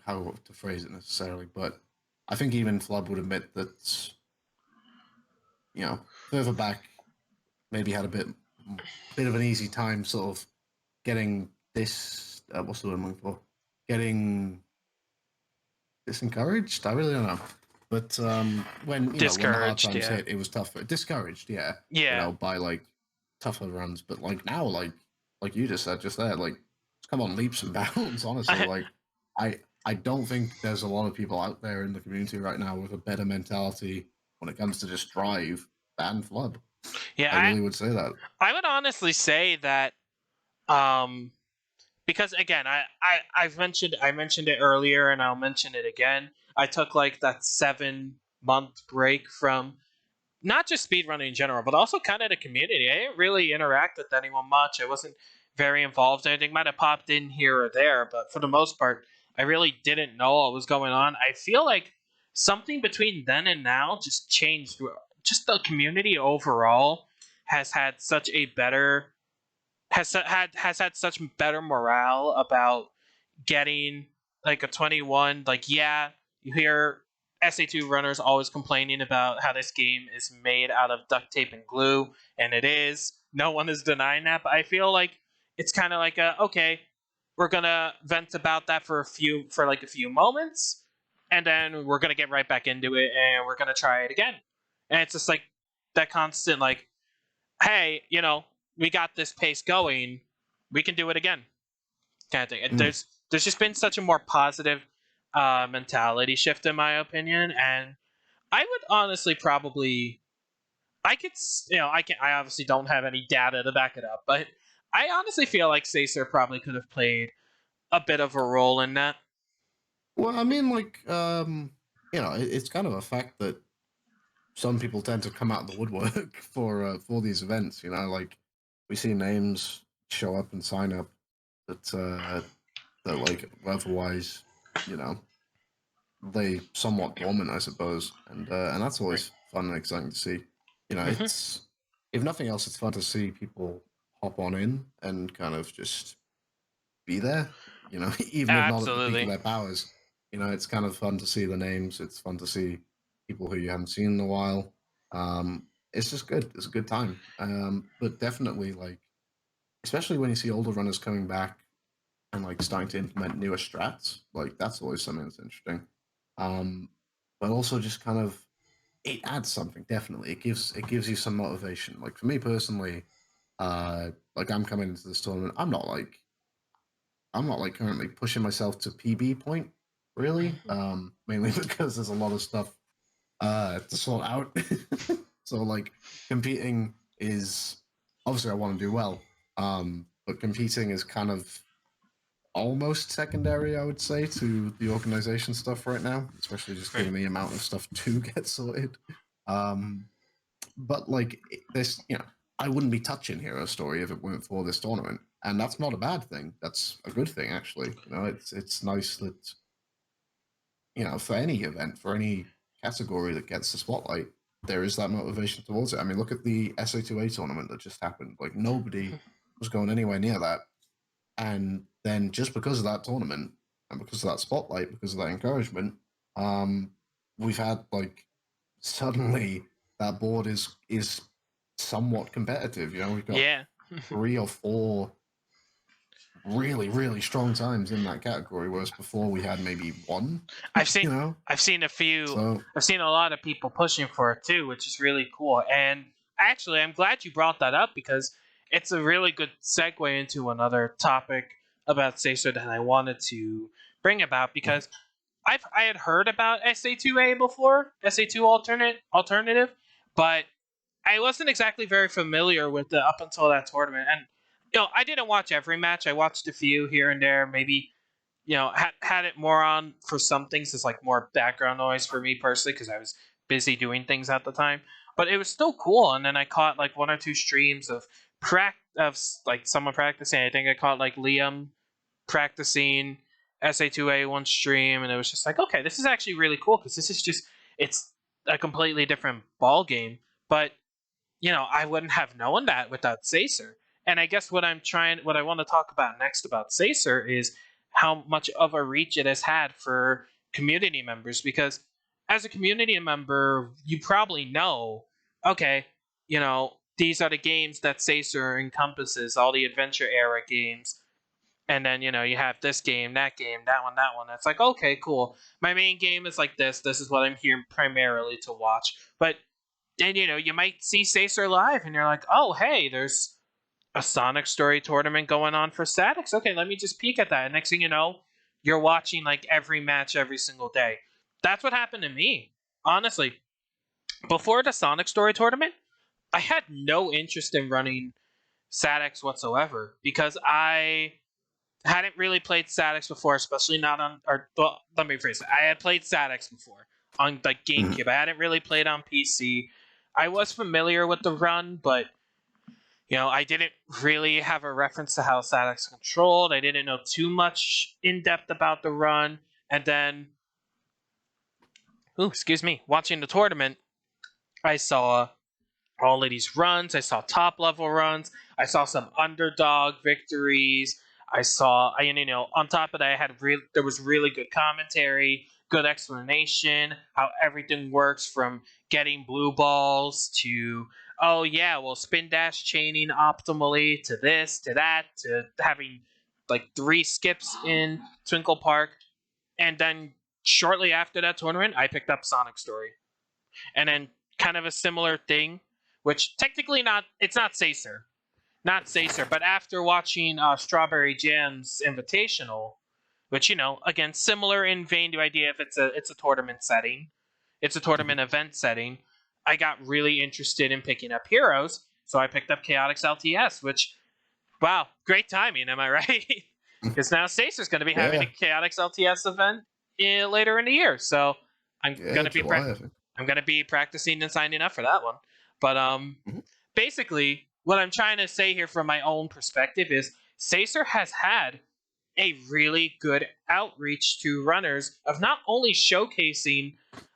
to phrase it necessarily, but I think even Flub would admit that further back maybe had a bit of an easy time sort of getting this what's the word I'm looking for, getting disencouraged. I really don't know, but when the hard Discouraged, times yeah. hit, it was tougher. Discouraged, yeah, Yeah. by like tougher runs. But like now, like you just said just there, like come on leaps and bounds. Honestly, like I don't think there's a lot of people out there in the community right now with a better mentality when it comes to just drive than Flood. Yeah, I really would say that. I would honestly say that um because again, I mentioned it earlier and I'll mention it again. I took like that 7 month break from not just speedrunning in general, but also kind of the community. I didn't really interact with anyone much. I wasn't very involved. Anything might have popped in here or there, but for the most part, I really didn't know what was going on. I feel like something between then and now just changed. Just the community overall. has had such a better has had such better morale about getting like a 21. Like, yeah, you hear SA2 runners always complaining about how this game is made out of duct tape and glue, and it is. No one is denying that, but I feel like it's kind of like okay, we're gonna vent about that for a few moments, and then we're gonna get right back into it, and we're gonna try it again. And it's just like that constant like, hey, we got this pace going, we can do it again, kind of thing. And Mm. there's just been such a more positive mentality shift in my opinion, and I would honestly probably I could I obviously don't have any data to back it up, but I honestly feel like Sacer probably could have played a bit of a role in that. Well, I mean, like, it's kind of a fact that some people tend to come out of the woodwork for these events. Like we see names show up and sign up that like otherwise, you know, they somewhat dormant, I suppose, and that's Right. always fun and exciting to see. Mm-hmm. It's if nothing else, it's fun to see people hop on in and kind of just be there. Even if not at the peak of Absolutely. their powers. It's kind of fun to see the names. It's fun to see people who you haven't seen in a while. It's just good. It's a good time. But definitely, like, especially when you see older runners coming back and like starting to implement newer strats, like that's always something that's interesting. Um, but also just kind of it adds something. Definitely, it gives you some motivation. Like for me personally, like I'm coming into this tournament, I'm not like currently pushing myself to PB point, really. Mainly because there's a lot of stuff to sort out. So like competing is obviously I want to do well, but competing is kind of almost secondary, I would say, to the organization stuff right now, especially just Right. given the amount of stuff to get sorted. Um, but like this, I wouldn't be touching Hero Story if it weren't for this tournament, and that's not a bad thing. That's a good thing, actually. It's nice that for any event, for any category that gets the spotlight, there is that motivation towards it. I mean, look at the SA2A tournament that just happened. Like nobody was going anywhere near that, and then just because of that tournament and because of that spotlight, because of that encouragement, um, we've had like suddenly that board is somewhat competitive. We've got Yeah. 3 or 4 really, really strong times in that category, whereas before we had maybe one. I've seen you know, I've seen a few so I've seen a lot of people pushing for it too, which is really cool. And actually, I'm glad you brought that up because it's a really good segue into another topic about Sacer that I wanted to bring about because I had heard about SA2A before, SA2 alternative, but I wasn't exactly very familiar with it up until that tournament. And I didn't watch every match. I watched a few here and there, maybe had it more on for some things as like more background noise for me personally because I was busy doing things at the time. But it was still cool, and then I caught like 1 or 2 streams of like someone practicing. I think I caught like Liam practicing SA2A one stream, and it was just like, okay, this is actually really cool because this is just it's a completely different ball game. But I wouldn't have known that without Sacer. And I guess what I want to talk about next about Sacer is how much of a reach it has had for community members. Because as a community member, you probably know, okay, these are the games that Sacer encompasses, all the adventure era games. And then, you have this game, that game, that one, that one. It's like, okay, cool. My main game is like this. This is what I'm here primarily to watch. But then you might see Sacer live, and you're like, oh hey, there's a Sonic Story tournament going on for Statics. Okay, let me just peek at that. And next thing you know, you're watching like every match every single day. That's what happened to me. Honestly, before the Sonic Story tournament, I had no interest in running Statics whatsoever because I hadn't really played Statics before, especially not on. Or well, let me rephrase it. I had played Statics before on like mhm. GameCube. I hadn't really played on PC. I was familiar with the run, but I didn't really have a reference to how Statics controlled. I didn't know too much in depth about the run, and then, excuse me, watching the tournament, I saw all of these runs. I saw top level runs. I saw some underdog victories. I saw, on top of that, there was really good commentary, good explanation, how everything works from getting blue balls to, oh yeah, well, spin dash chaining optimally to this, to that, to having like 3 skips in Twinkle Park. And then shortly after that tournament, I picked up Sonic Story. And then kind of a similar thing, which technically it's not Sacer. Not Sacer, but after watching Strawberry Jam's Invitational, which, again, similar in vein to idea if it's a tournament setting, it's a tournament event setting, I got really interested in picking up Heroes, so I picked up Chaotix LTS, which, wow, great timing, am I right? Because now Sacer's going to be having a Yeah, Chaotix LTS event later in the year, so I'm yeah, gonna be July, I think. I'm gonna be practicing and signing up for that one. But Mhm. basically, what I'm trying to say here from my own perspective is Sacer has had a really good outreach to runners of not only showcasing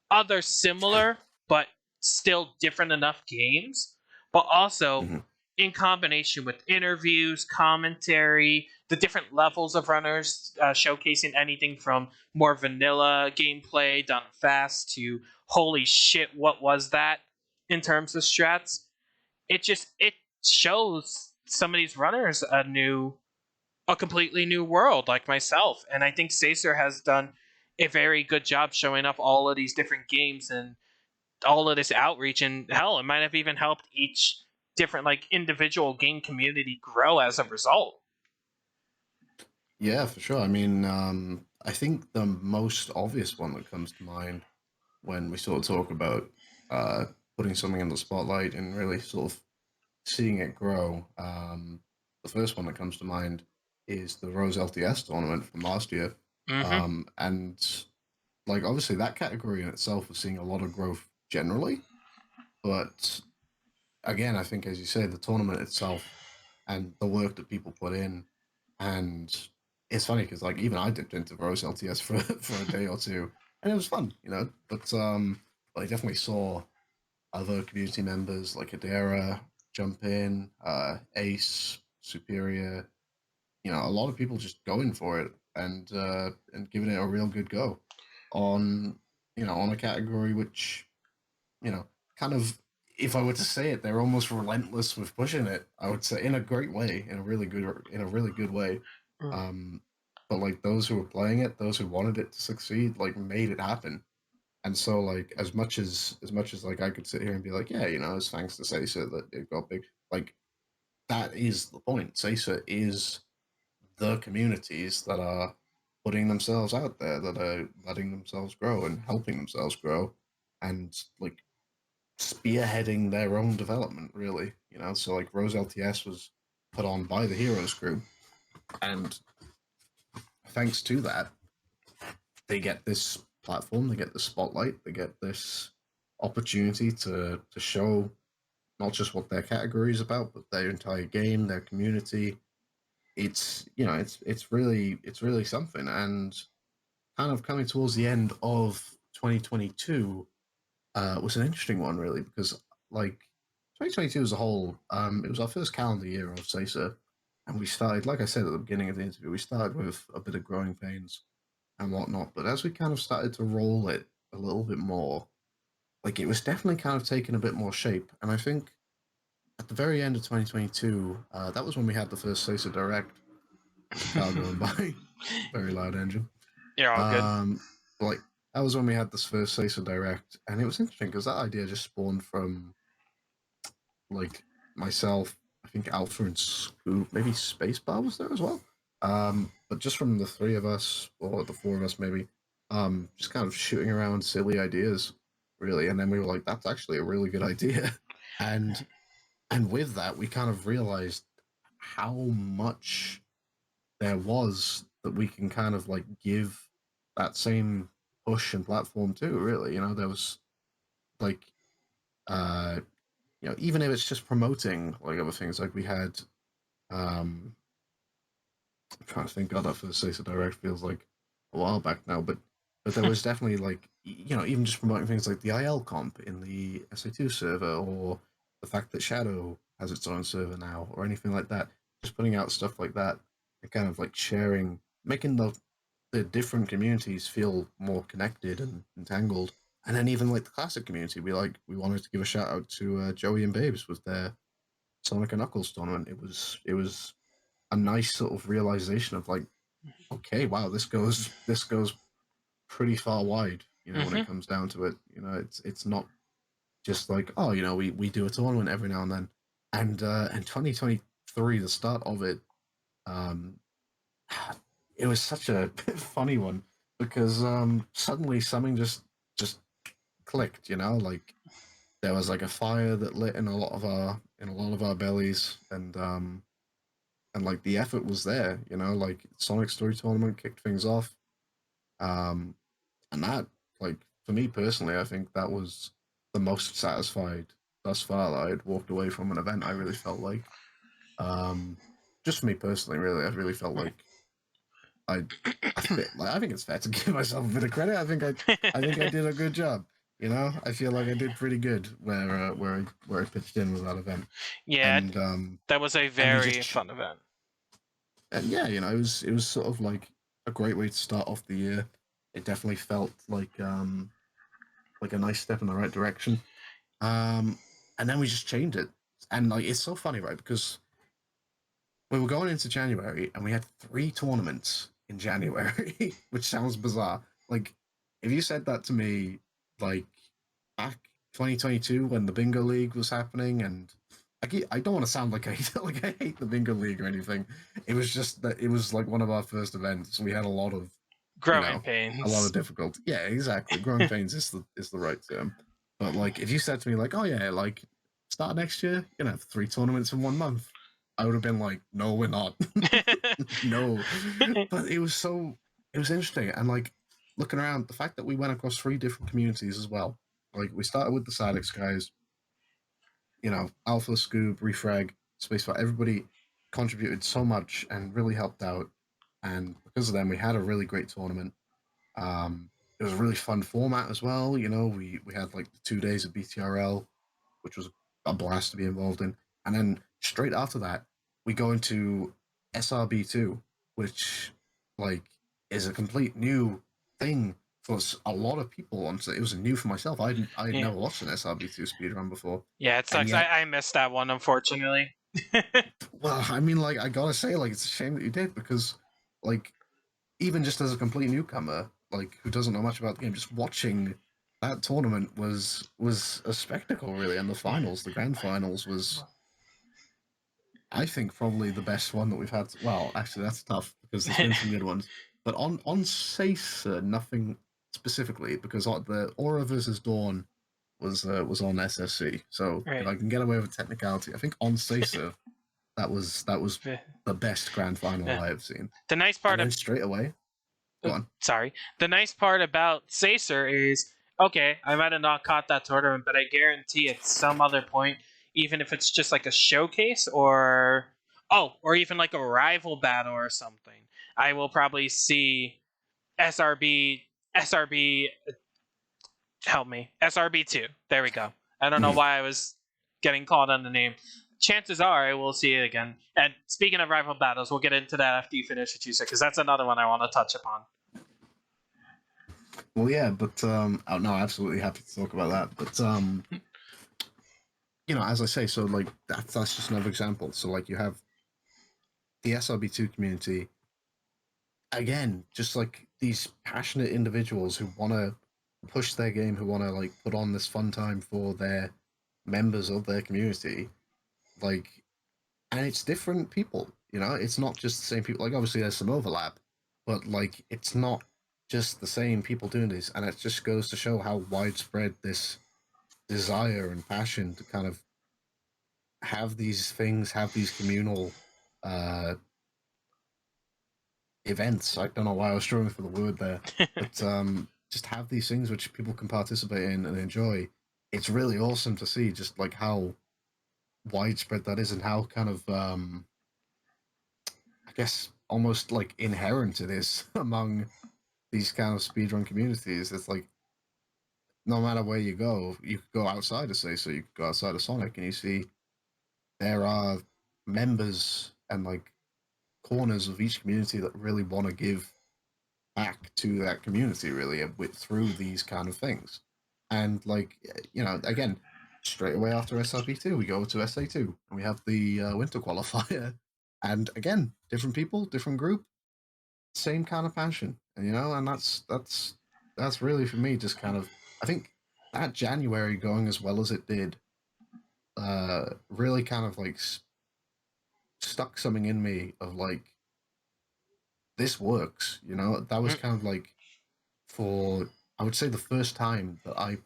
other similar but still different enough games, but also Mhm. in combination with interviews, commentary, the different levels of runners, showcasing anything from more vanilla gameplay done fast to holy shit, what was that in terms of strats. It shows some of these runners a completely new world like myself. And I think Sacer has done a very good job showing up all of these different games and all of this outreach. And hell, it might have even helped each different like individual game community grow as a result. Yeah, for sure. I mean, I think the most obvious one that comes to mind when we sort of talk about uh, putting something in the spotlight and really sort of seeing it grow, the first one that comes to mind is the Rose LTS tournament from last year. Mm-hmm. And like obviously that category in itself was seeing a lot of growth generally, but again, I think as you say, the tournament itself and the work that people put in, and it's funny because like even I dipped into Rose LTS for for a day or two, and it was fun, you know. But I definitely saw other community members like Adara jump in, Ace, Superior, a lot of people just going for it and giving it a real good go on on a category which you know kind of, if I were to say it, they're almost relentless with pushing it. I would say in a great way, in a really good way. Um, but like those who were playing it, those who wanted it to succeed, like made it happen. And so like as much as like I could sit here and be like, yeah, it's thanks to Sasa that it got big. Like that is the point. Sasa is the communities that are putting themselves out there, that are letting themselves grow and helping themselves grow, and like spearheading their own development. Really, So like Rose LTS was put on by the Heroes crew, and thanks to that, they get this platform, they get the spotlight, they get this opportunity to show not just what their category is about, but their entire game, their community. It's really something. And kind of coming towards the end of 2022 was an interesting one, really, because like 2022 as a whole, it was our first calendar year of SASA, and we started, like I said at the beginning of the interview, we started with a bit of growing pains and whatnot. But as we kind of started to roll it a little bit more, like it was definitely kind of taking a bit more shape. And I think at the very end of 2022, that was when we had the first SASA Direct. There's a car going by, very loud engine. You're all good. Um, like that was when we had this first SASA Direct, and it was interesting because that idea just spawned from like myself, I think Alpha and Scoop, maybe Spacebar was there as well. But just from the three of us, or the four of us maybe, just kind of shooting around silly ideas, really. And then we were like, that's actually a really good idea. And and with that, we kind of realized how much there was that we can kind of like give that same push and platform to, really. There was like uh even if it's just promoting like other things, like we had I'm trying to think, God, that first Sasa Direct feels like a while back now, but there was definitely like even just promoting things like the IL comp in the SA2 server, or the fact that Shadow has its own server now, or anything like that. Just putting out stuff like that and kind of like sharing, making the different communities feel more connected and entangled. And then even like the classic community, we wanted to give a shout out to Joey and Babes with their Sonic and Knuckles tournament. It was a nice sort of realization of like, okay, wow, this goes pretty far wide. When Mm-hmm. it comes down to it, it's not just like, oh, we do a tournament every now and then. And in 2023, the start of it, um, it was such a funny one because suddenly something just clicked. Like there was like a fire that lit in a lot of our bellies, and like the effort was there. Like Sonic Story Tournament kicked things off, um, and that, like, for me personally, I think that was the most satisfied thus far that I had walked away from an event. I really felt like, um, just for me personally, really, I really felt like I, I think it's fair to give myself a bit of credit. I think I did a good job. I feel like I did pretty good where I pitched in with that event, Yeah, and that was a and we very just fun event. and yeah, it was sort of like a great way to start off the year. It definitely felt like a nice step in the right direction. Um, and then we just changed it, and like it's so funny, right? Because we were going into January, and we had 3 tournaments in January, which sounds bizarre. Like, if you said that to me, like back 2022 when the Bingo League was happening, and I don't want to sound like I hate the Bingo League or anything. It was just that it was like one of our first events. We had a lot of you Growing know, a lot pains. of difficulty. Yeah, exactly. Growing pains is the right term. But like, if you said to me like, "Oh yeah, like start next year, you're gonna have 3 tournaments in 1 month," I would have been like, "No, we're not. No." But it was interesting, and like looking around, the fact that we went across 3 different communities as well. Like we started with the Sadix guys, Alpha, Scoob, Refrag, Spacebar. Everybody contributed so much and really helped out, and because of them, we had a really great tournament. It was a really fun format as well. We had like the 2 days of BTRL, which was a blast to be involved in, and then straight after that, we go into SRB2, which like is a complete new thing for a lot of people. And so it was new for myself. I had Yeah. never watched an SRB2 speedrun before, Yeah, it and sucks. yet, I missed that one, unfortunately. well, I mean, like I gotta say, like it's a shame that you did because, like, even just as a complete newcomer, like who doesn't know much about the game, just watching that tournament was a spectacle, really. And the Yeah. finals, the grand finals, was, I think, probably the best one that we've had. Well, actually, that's tough because there's been some good ones, but on Sacer, nothing specifically because the Aura versus Dawn was on SSC. So if Right. I can get away with technicality, I think on Sacer that was the best grand final Yeah. I have seen. The nice And part then of straight away, go on. sorry. The nice part about Sacer is okay, I might have not caught that tournament, but I guarantee at some other point, even if it's just like a showcase or even like a rival battle or something, I will probably see SRB help me. SRB2. There we go. I don't know why I was getting called on the name. Chances are I will see it again. And speaking of rival battles, we'll get into that after you finish what you said, because that's another one I want to touch upon. Well, yeah, but oh, no, absolutely happy to talk about that. But as I say, so like that's just another example. So like you have the SRB2 community again, just like these passionate individuals who want to push their game, who want to like put on this fun time for their members of their community, like, and it's different people. It's not just the same people. Like obviously there's some overlap, but like it's not just the same people doing this, and it just goes to show how widespread this desire and passion to kind of have these things, have these communal uh, events. I don't know why I was struggling for the word there, but just have these things which people can participate in and enjoy. It's really awesome to see just like how widespread that is and how kind of I guess almost like inherent it is among these kind of speedrun communities. It's like no matter where you could go outside of Say, so you could go outside of Sonic, and you see there are members and like corners of each community that really want to give back to that community, really, through these kind of things. And like, again, straight away after SRP2, we go to SA2, and we have the winter qualifier, and again, different people, different group, same kind of passion, and and that's really for me just kind of, I think that January going as well as it did, really kind of like stuck something in me of like, this works. That was Mm, kind of like, for, I would say, the first time that I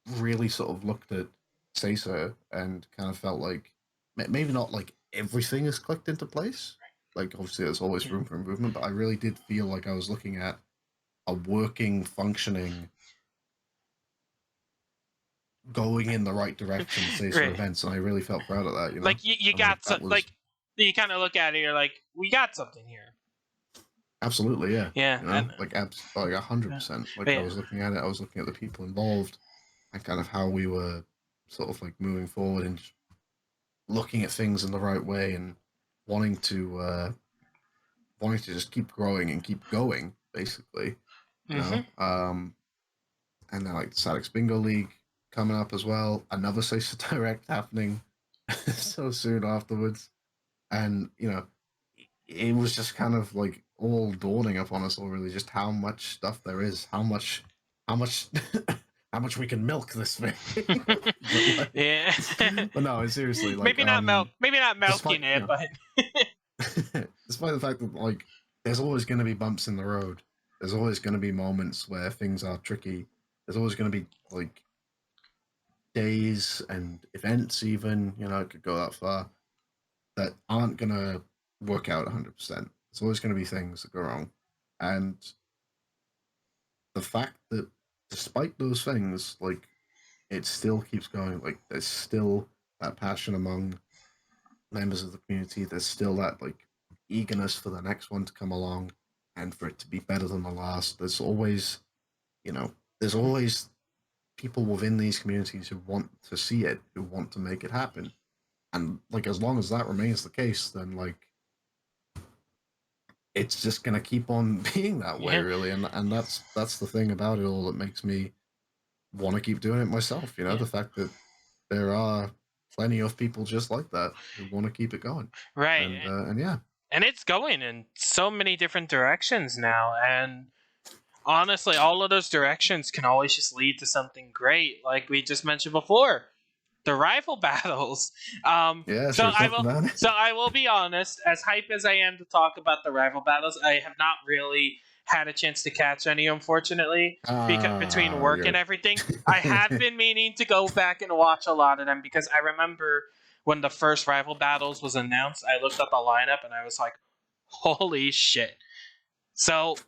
really sort of looked at Sacer and kind of felt like, maybe not like everything has clicked into place. Like, obviously there's always room for improvement, but I really did feel like I was looking at a working, functioning, going in the right direction Sacer right. events, and I really felt proud of that. Like you I was like, got some that was like you kind of look at it, you're like, we got something here. absolutely, yeah. Yeah, and Like, like 100%. Like, I yeah. was looking at it, I was looking at the people involved, and kind of how we were sort of like moving forward and just looking at things in the right way, and wanting to uh wanting to just keep growing and keep going, basically. you Mm-hmm. know um and then like the Sadix Bingo League coming up as well, another Social Direct happening so soon afterwards. And it was just kind of like all dawning upon us all, really, just how much stuff there is, how much how much we can milk this thing. But like, Yeah. but no, seriously, like, Maybe not despite milking it, but despite the fact that, like, there's always going to be bumps in the road, there's always going to be moments where things are tricky, there's always going to be like days and events, even, it could go that far, that aren't going to work out 100%. There's always going to be things that go wrong. And the fact that despite those things, like, it still keeps going, like, there's still that passion among members of the community, there's still that like eagerness for the next one to come along and for it to be better than the last. You know, there's always people within these communities who want to see it, who want to make it happen. And like, as long as that remains the case, then like, it's just gonna keep on being that way, yeah, really. And that's the thing about it all that makes me want to keep doing it myself. yeah, The fact that there are plenty of people just like that who want to keep it going. right. And yeah. And it's going in so many different directions now, and honestly, all of those directions can always just lead to something great, like we just mentioned before, the rival battles. Yeah, should we talk about it? So I will be honest. As hype as I am to talk about the rival battles, I have not really had a chance to catch any, unfortunately, because between work and You're. everything. I have been meaning to go back and watch a lot of them because I remember when the first rival battles was announced. I looked at the lineup and I was like, "Holy shit!" So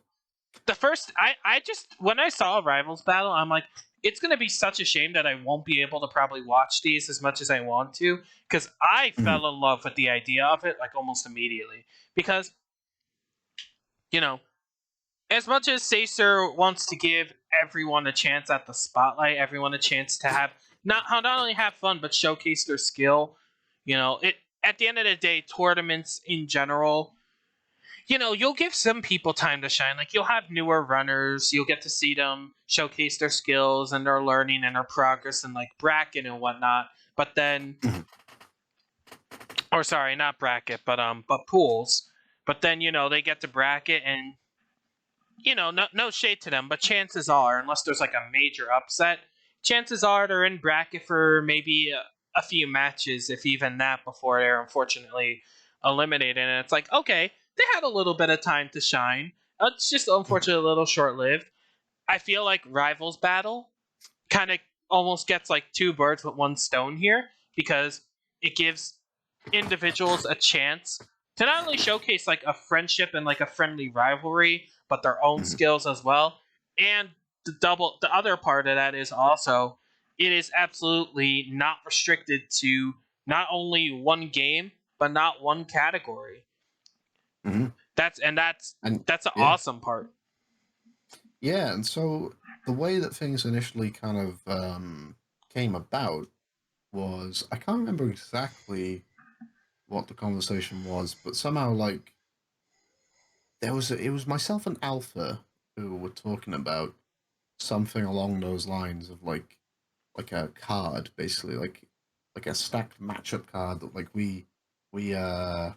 the first I just when I saw a rivals battle, I'm like, it's gonna be such a shame that I won't be able to probably watch these as much as I want to, because I Mhm, fell in love with the idea of it like almost immediately. Because, you know, as much as Sacer wants to give everyone a chance at the spotlight, everyone a chance to have not only have fun but showcase their skill, it at the end of the day, tournaments in general, you'll give some people time to shine. Like, you'll have newer runners, you'll get to see them showcase their skills and their learning and their progress and like bracket and whatnot. But then, mhm, or sorry, not bracket, but pools. But then they get to bracket and no shade to them, but chances are, unless there's like a major upset, chances are they're in bracket for maybe a few matches, if even that, before they're unfortunately eliminated. And it's like, okay, they had a little bit of time to shine. It's just mhm, unfortunately a little short lived. I feel like Rivals Battle kind of almost gets like two birds with one stone here, because it gives individuals a chance to not only showcase like a friendship and like a friendly rivalry, but their own mhm, skills as well. And the other part of that is also, it is absolutely not restricted to not only one game but not one category. mhm. That's And that's an yeah, awesome part. yeah. And so the way that things initially kind of came about was I can't remember exactly what the conversation was, but somehow like it was myself and Alpha who were talking about something along those lines of like a card basically like a stacked matchup card that like we uh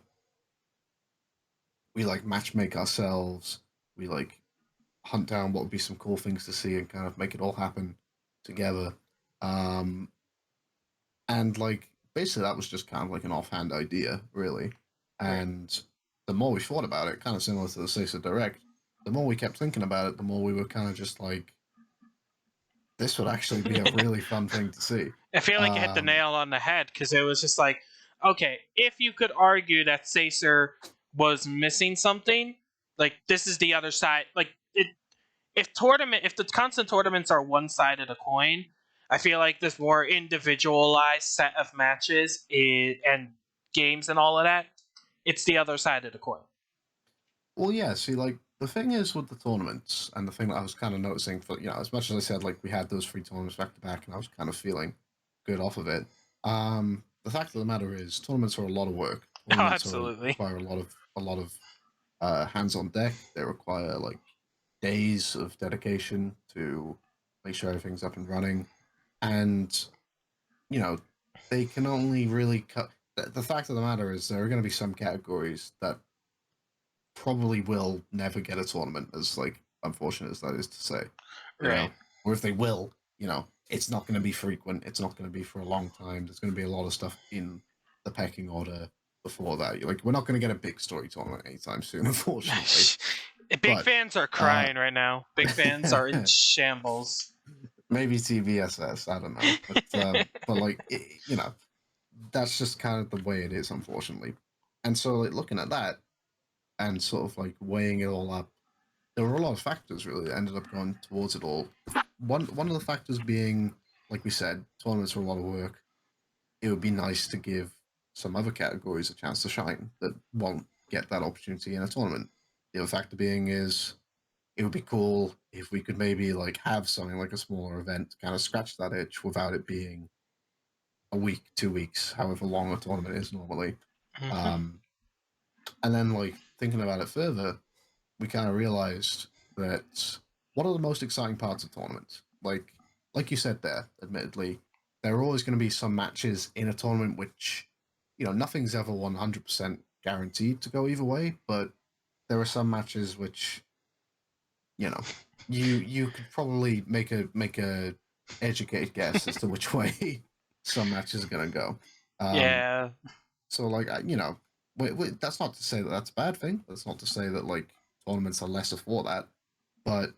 we like matchmake ourselves. We like hunt down what would be some cool things to see and kind of make it all happen together. Um, and like basically that was just kind of like an offhand idea, really. Right. And the more we thought about it, kind of similar to the Six Direct, the more we kept thinking about it, the more we were kind of just like, this would actually be a really fun thing to see. I feel like you hit the Um, nail on the head because it was just like, okay, if you could argue that Sacer was missing something, like this is the other side. Like if the constant tournaments are one side of the coin, I feel like this more individualized set of matches and games and all of that, it's the other side of the coin. well, yeah. See, like the thing is with the tournaments, and the thing that I was kind of noticing for as much as I said like we had those three tournaments back to back, and I was kind of feeling good off of it. The fact of the matter is, tournaments are a lot of work. Oh, Tournaments absolutely. require a lot of hands on deck. They require like days of dedication to make sure everything's up and running, and you know they can only really cut. The fact of the matter is, there are going to be some categories that probably will never get a tournament, as like unfortunate as that is to say, Right. or if they will, it's not going to be frequent. It's not going to be for a long time. There's going to be a lot of stuff in the pecking order before that. Like, we're not going to get a big story tournament anytime soon, unfortunately. Big But fans are crying right now. Big fans are in shambles. maybe TVSS, I don't know, but like that's just kind of the way it is, unfortunately. And so, like, looking at that and sort of like weighing it all up, there were a lot of factors really that ended up going towards it all. One of the factors being, like we said, tournaments are a lot of work. It would be nice to give some other categories a chance to shine that won't get that opportunity in a tournament. The other factor being is it would be cool if we could maybe like have something like a smaller event to kind of scratch that itch without it being a week, 2 weeks, however long a tournament is normally. Mhm. Um, and then like thinking about it further, we kind of realized that one of the most exciting parts of tournaments, like you said there, admittedly, there are always going to be some matches in a tournament which, nothing's ever 100% guaranteed to go either way, but there are some matches which, you know, you could probably make a educated guess as to which way some matches are going to go. Um, Yeah. so like that's not to say that that's a bad thing. That's not to say that like tournaments are lesser for that. But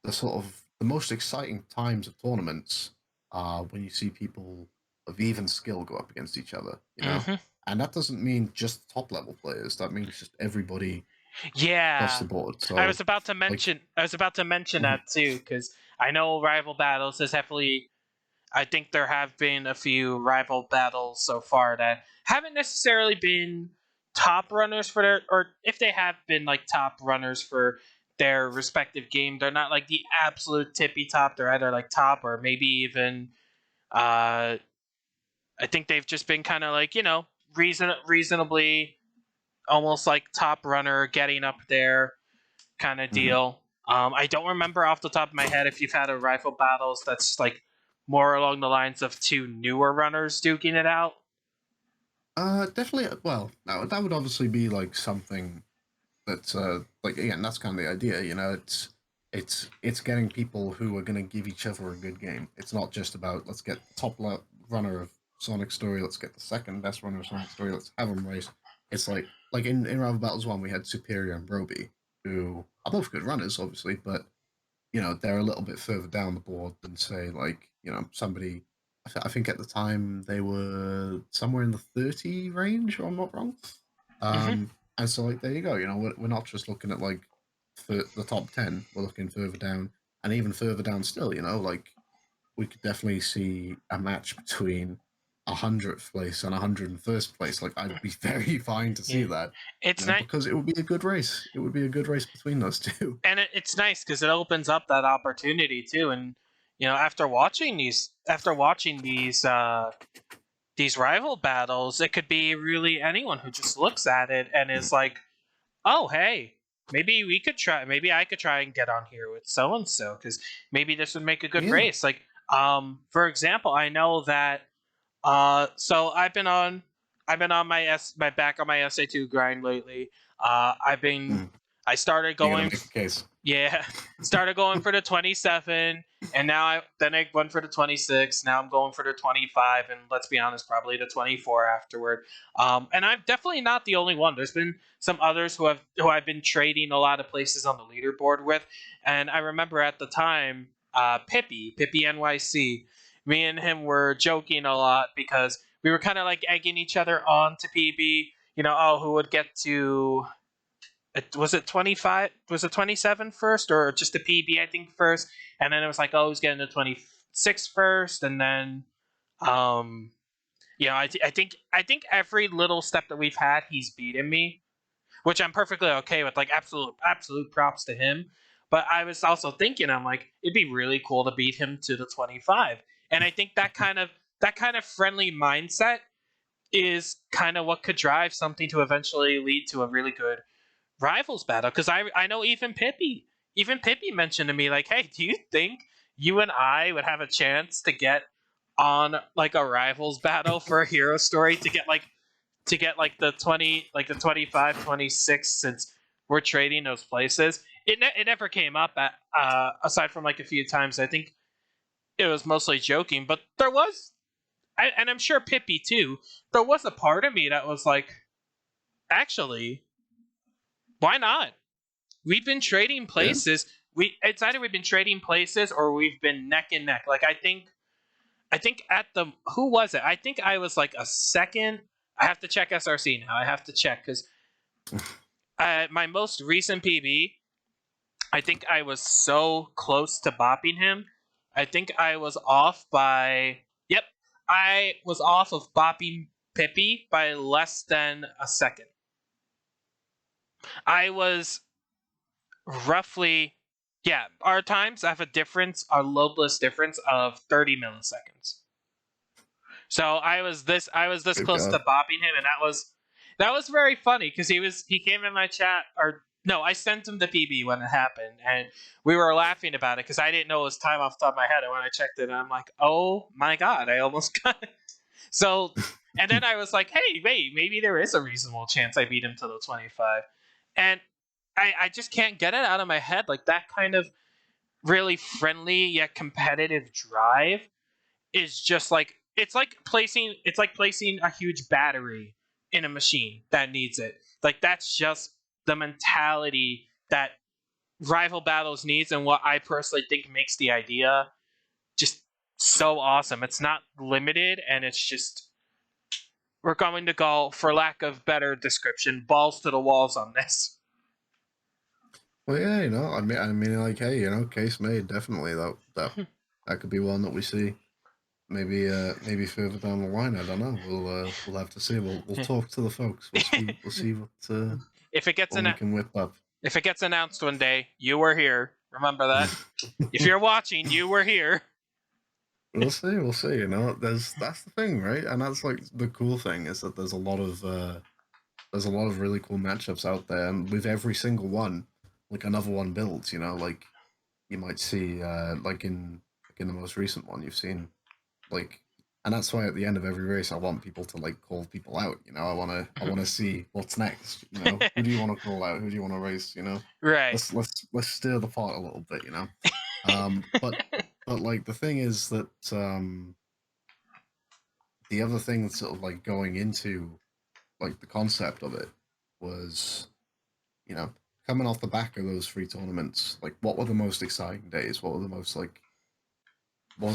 the most exciting times of tournaments are when you see people of even skill go up against each other. Hmm. And that doesn't mean just top level players. That means just everybody across the Yeah. board. I So was about to like, mention. I was about to mention mhm, that too because I know rival battles is heavily. I think there have been a few rival battles so far that haven't necessarily been top runners for their, or if they have been like top runners for their respective game, they're not like the absolute tippy top. They're either like top or maybe even. Uh, I think they've just been kind of like reasonably almost like top runner getting up there kind of mhm. deal. I don't remember off the top of my head if you've had a rifle battles that's like more along the lines of two newer runners duking it out. Definitely. Well, that would obviously be like something that's like, again, that's kind of the idea. It's getting people who are going to give each other a good game. It's not just about let's get runner of Sonic Story, let's get the second best runner of Sonic Story, let's have them race. It's like in Rival Battles 1 we had Superior and Roby, who are both good runners obviously, but they're a little bit further down the board than say like somebody. I think at the time they were somewhere in the 30 range, if I'm not wrong. Hmm. And so like there you go. We're not just looking at like the top 10. We're looking further down, and even further down still. Like we could definitely see a match between 100th place and 101st place. Like, I'd be very fine to see Yeah, that, it's nice, because it would be a good race. It would be a good race between those two. and it's nice because it opens up that opportunity too. And after watching these rival battles, it could be really anyone who just looks at it and is like, oh, hey, maybe I could try and get on here with so and so because maybe this would make a good Yeah. race. Like, for example, I know that so I've been on my back on my SA2 grind lately. I've been Mm. I started You're gonna going make a case. yeah, started going for the 27, and I went for the 26. Now I'm going for the 25, and let's be honest, probably the 24 afterward. And I'm definitely not the only one. There's been some others who I've been trading a lot of places on the leaderboard with, and I remember at the time, Pippy NYC, me and him were joking a lot because we were kind of like egging each other on to PB. Oh, who would get to was it 25, was it 27 first, or just a PB I think first, and then it was like, oh, he's getting to 26 first, and then um I think every little step that we've had he's beaten me, which I'm perfectly okay with. Like, absolute props to him. But I was also thinking, I'm like, it'd be really cool to beat him to the 25. And I think that kind of friendly mindset is kind of what could drive something to eventually lead to a really good rivals battle. Because I know even Pippi mentioned to me, like, hey, do you think you and I would have a chance to get on like a rivals battle for a hero story to get the 20, like the 25, 26, since we're trading those places. It never came up aside from like a few times. I think it was mostly joking, but there was, and I'm sure Pippi too, there was a part of me that was like, actually, why not? We've been trading Yeah. places. It's either we've been trading places or we've been neck and neck. Like, I think at the, who was it? I think I was like a second. I have to check SRC now. I have to check because my most recent PB, I think I was so close to bopping him. I think I was off by. Yep, I was off of bopping Pippi by less than a second. I was roughly, yeah, our times have a loadless difference of 30 milliseconds. So I was this Good close God. to bopping him, and that was very funny because he came in my chat, or no, I sent him the PB when it happened, and we were laughing about it because I didn't know it was time off the top of my head, and when I checked it, I'm like, oh my god, I almost got it. So, and then I was like, hey, wait, maybe there is a reasonable chance I beat him to the 25, and I just can't get it out of my head, like that kind of really friendly yet competitive drive is just like, it's like placing a huge battery in a machine that needs it. Like, that's just the mentality that rival battles needs, and what I personally think makes the idea just so awesome. It's not limited, and it's just, we're going to go, for lack of better description, balls to the walls on this. Well, yeah, I mean, like, hey, case made. Definitely, that could be one that we see. Maybe further down the line. I don't know. We'll have to see. We'll talk to the folks. We'll see if it gets what an we can whip up. if it gets announced one day, you were here. Remember that. If you're watching, you were here. We'll see. We'll see. That's the thing, right? And that's like the cool thing is that there's a lot of really cool matchups out there, and with every single one, like another one builds. Like you might see, like in the most recent one, you've seen like, and that's why at the end of every race, I want people to like call people out. I wanna see what's next. Who do you want to call out? Who do you want to race? Right. Let's stir the pot a little bit. But like the thing is that the other thing that's sort of like going into like the concept of it was, you know, coming off the back of those three tournaments, like what were the most exciting days? What was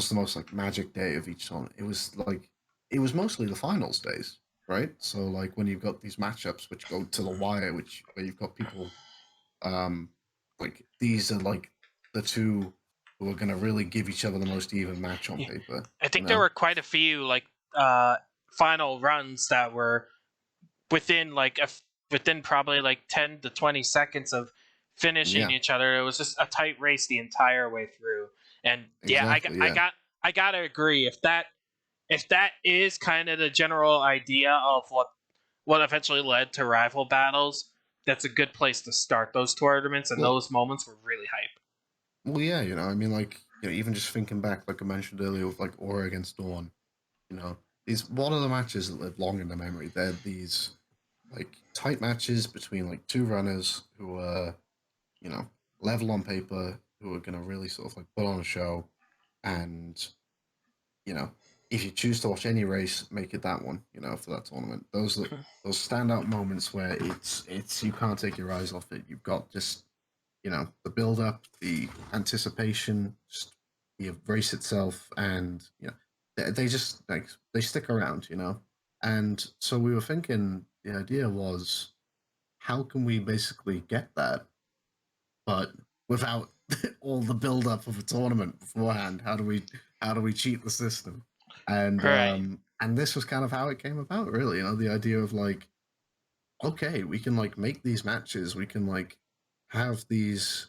the most like magic day of each tournament? It was mostly the finals days, right? So like when you've got these matchups which go to the wire, where you've got people, um like these are like the two who are gonna really give each other the most even match on Yeah. paper, I you think there know? were quite a few like final runs that were within within probably like 10 to 20 seconds of finishing Yeah, each other. It was just a tight race the entire way through. And yeah, exactly. Yeah. I gotta agree. If that is kind of the general idea of what eventually led to rival battles, that's a good place to start those tournaments, and Well, those moments were really hype. yeah. I mean, like, even just thinking back, like I mentioned earlier, with like Aura against Dawn. These one of the matches that live long in the memory. They're these like tight matches between like two runners who are you know level on paper, who are going to really sort of like put on a show, and you know, if you choose to watch any race, make it that one. For that tournament. Those standout moments where it's you can't take your eyes off it. You've got just the build up, the anticipation, just the race itself, and they just like they stick around. And so we were thinking the idea was how can we basically get that, but without all the build up of a tournament beforehand? How do we cheat the system? And Right. this was kind of how it came about, really. The idea of like, okay, we can like make these matches, we can like have these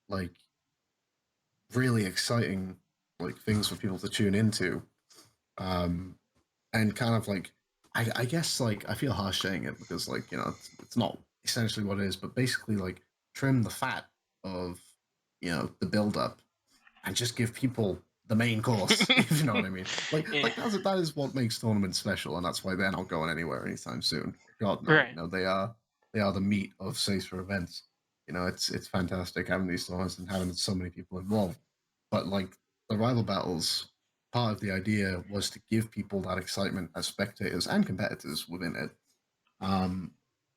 like really exciting like things for people to tune into, um and kind of like I guess like I feel harsh saying it because like it's not essentially what it is, but basically like trim the fat of the build up and just give people the main course, if you know what I mean. Like Yeah. like that is what makes tournaments special, and that's why they're not going anywhere anytime soon. God no, Right. they are the meat of Sacer events. It's fantastic having these tournaments and having so many people involved. But like the rival battles, part of the idea was to give people that excitement as spectators and competitors within it. Um,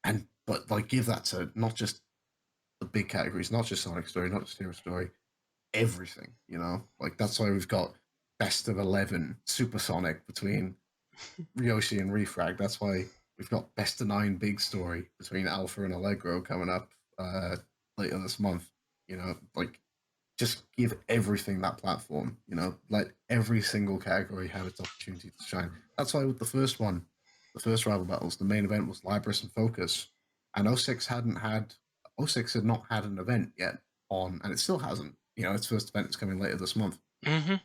and but like give that to not just the big categories, not just Sonic Story, not just Hero Story, everything. Like that's why we've got best of 11 Supersonic between Ryoshi and Refrag. That's why we've got best of 9 Big Story between Alpha and Allegro coming up later this month. Like just give everything that platform. Let every single category have its opportunity to shine. That's why with the first one, the first rival battles, the main event was Libris and Focus, and O6 had not had an event yet on, and it still hasn't. Its first event is coming later this month, Mm-hmm.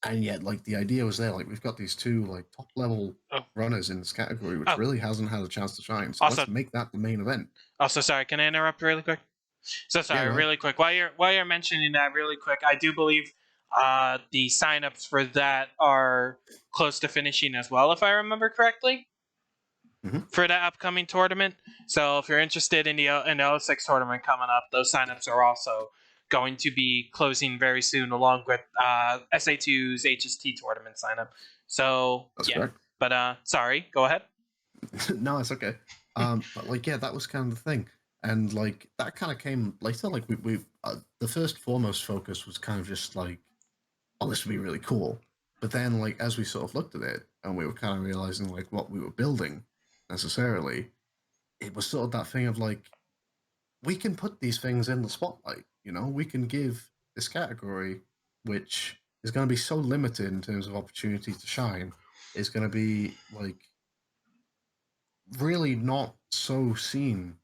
and yet like the idea was there. Like we've got these two like top level Oh. runners in this category, which Oh. really hasn't had a chance to shine. So Also, let's make that the main event. sorry. Can I interrupt really quick? So Yeah, sorry, go ahead. really quick. While you're mentioning that, really quick, I do believe the signups for that are close to finishing as well, if I remember correctly, Mm-hmm. for that upcoming tournament. So if you're interested in the O6 tournament coming up, those signups are also going to be closing very soon, along with SA2's HST tournament signup. So That's yeah, correct. but sorry, go ahead. No, it's okay. But like, yeah, that was kind of the thing, and like that kind of came later. Like we the first foremost focus was kind of just like, oh, this would be really cool. But then, like, as we sort of looked at it, and we were kind of realizing like what we were building necessarily, it was sort of that thing of like, we can put these things in the spotlight. We can give this category, which is going to be so limited in terms of opportunity to shine, is going to be like really not so seen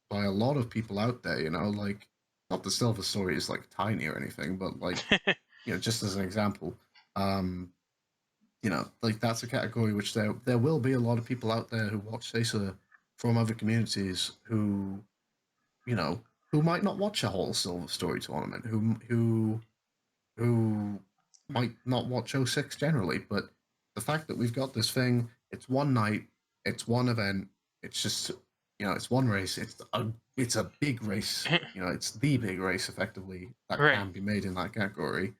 by a lot of people out there. Like, not the Silver Story is like tiny or anything, but like, just as an example, um, like that's a category which there will be a lot of people out there who watch Sacer from other communities you know who might not watch a whole Silver Story tournament, who might not watch O6 generally, but the fact that we've got this thing, it's one night, it's one event, it's just it's one race, it's a big race, it's the big race effectively that Right. can be made in that category.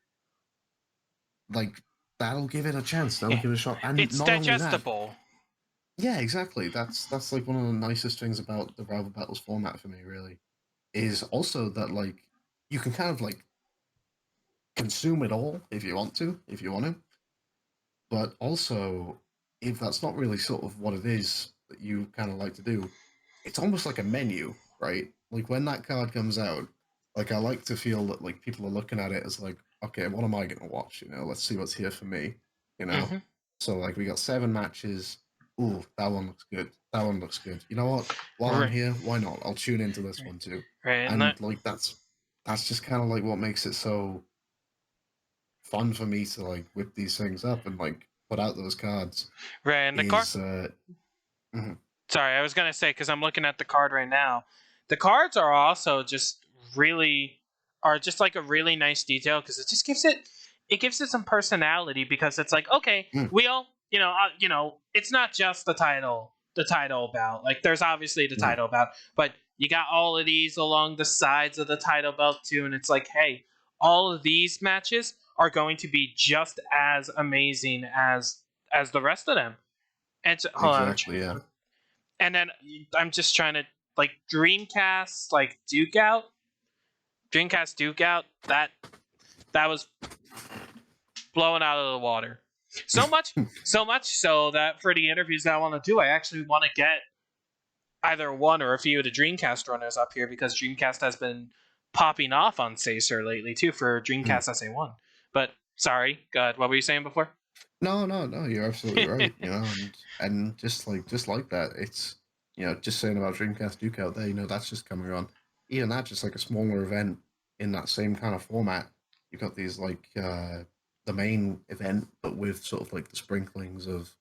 Like that'll give it a chance, that'll give it a shot, and It's not only that, digestible. yeah, exactly. That's like one of the nicest things about the rival battles format for me, really, is also that like you can kind of like consume it all if you want to, but also if that's not really sort of what it is that you kind of like to do, it's almost like a menu, right? Like when that card comes out, like I like to feel that like people are looking at it as like, okay, what am I going to watch? Let's see what's here for me, you know. Hmm. So like we got 7 matches. Ooh, that one looks good. That one looks good. You know what? While I'm Right, here, why not? I'll tune into this one too. right, and And like that's just kind of like what makes it so fun for me to like whip these things up and like put out those cards right, and the card. is mhm, Sorry, I was gonna say because I'm looking at the card right now. The cards are also just really are just like a really nice detail because it just gives it some personality because it's like okay, mm, we all it's not just the title bout. Like there's obviously the mhm, title bout, but you got all of these along the sides of the title belt too, and it's like hey, all of these matches are going to be just as amazing as the rest of them. And so, hold on, exactly, yeah. and then I'm just trying to like Dreamcast like Duke out, Dreamcast Duke out. That was blowing out of the water. So much so that for the interviews that I want to do, I actually want to get either one or a few of the Dreamcast runners up here because Dreamcast has been popping off on Sacer lately too for Mm. Dreamcast SA1. But sorry, God, what were you saying before? No, no, no, you're absolutely right. You know, and just like that, it's just saying about Dreamcast Duke out there. That's just coming on. Even that, just like a smaller event in that same kind of format. You've got these like the main event, but with sort of like the sprinklings of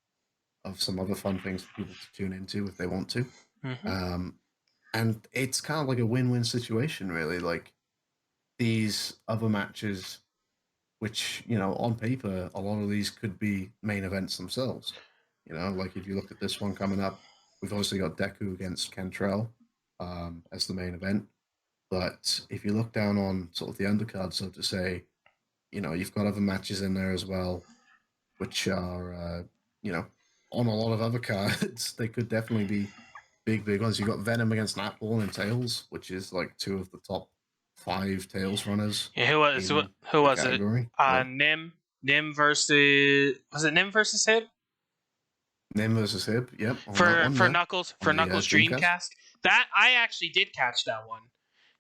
some other fun things for people to tune into if they want to. Mm-hmm. Um, and it's kind of like a win-win situation, really. Like these other matches which on paper a lot of these could be main events themselves. Like if you look at this one coming up, we've obviously got Deku against Kentrell as the main event. But if you look down on sort of the undercard, so to say, you've got other matches in there as well, which are you know on a lot of other cards. They could definitely be big ones. You've got Venom against Natball and Tails, which is like two of the top 5 Tails runners Yeah, in who the was it? category. So Nim versus was it Nim versus Hib Nim versus Hib, yep, on that for one for there Knuckles on for the Knuckles Dreamcast. Dreamcast? That I actually did catch that one.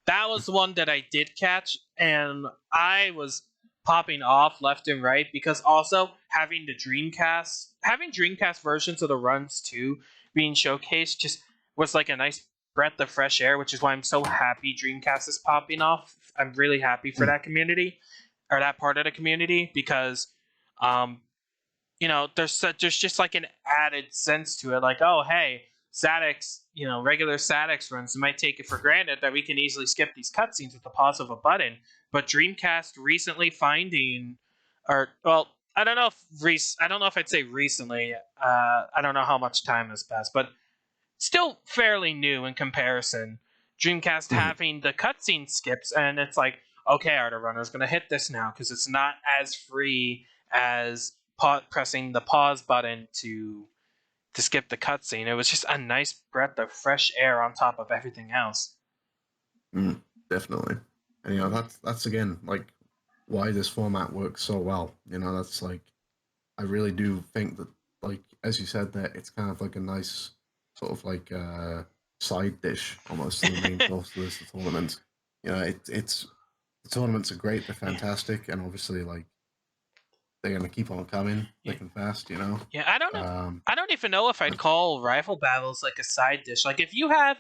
That was the one that I did catch, and I was popping off left and right because also having Dreamcast versions of the runs too being showcased just was like a nice breath of fresh air, which is why I'm so happy Dreamcast is popping off. I'm really happy for Mm, that community or that part of the community because um, there's just like an added sense to it. Like, oh, hey, Sadix, regular Sadix runs might take it for granted that we can easily skip these cutscenes with the pause of a button. But Dreamcast recently finding, or well, I don't know if I'd say recently. I don't know how much time has passed, but still fairly new in comparison. Dreamcast mhm, having the cutscene skips, and it's like, okay, are the runners going to hit this now? Because it's not as free as pressing the pause button to skip the cutscene. It was just a nice breath of fresh air on top of everything else. definitely. And that's again like why this format works so well. That's like I really do think that, like as you said, that it's kind of like a nice sort of like side dish almost to the main course of this tournament. It's the tournaments are great, they're Yeah, fantastic, and obviously like they're gonna keep on coming yeah, thick and fast. yeah. I don't know. Um, I don't even know if I'd call rifle battles like a side dish. Like if you have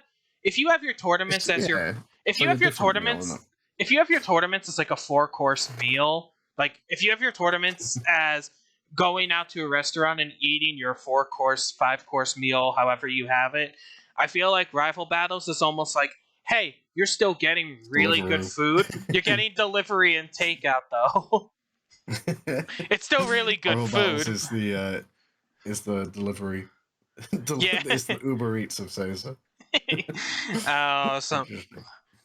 your tournaments as your yeah, if it's you like a have your different meal, isn't tournaments if you have your tournaments as like a 4-course meal, like if you have your tournaments as going out to a restaurant and eating your 4-course, 5-course meal, however you have it, I feel like rifle battles is almost like, hey, you're still getting really good Deliveroo. food. You're getting delivery and takeout though. It's still really good Rival Battles food. is the delivery. Yeah. It's the Uber Eats of Caesar. So Interesting.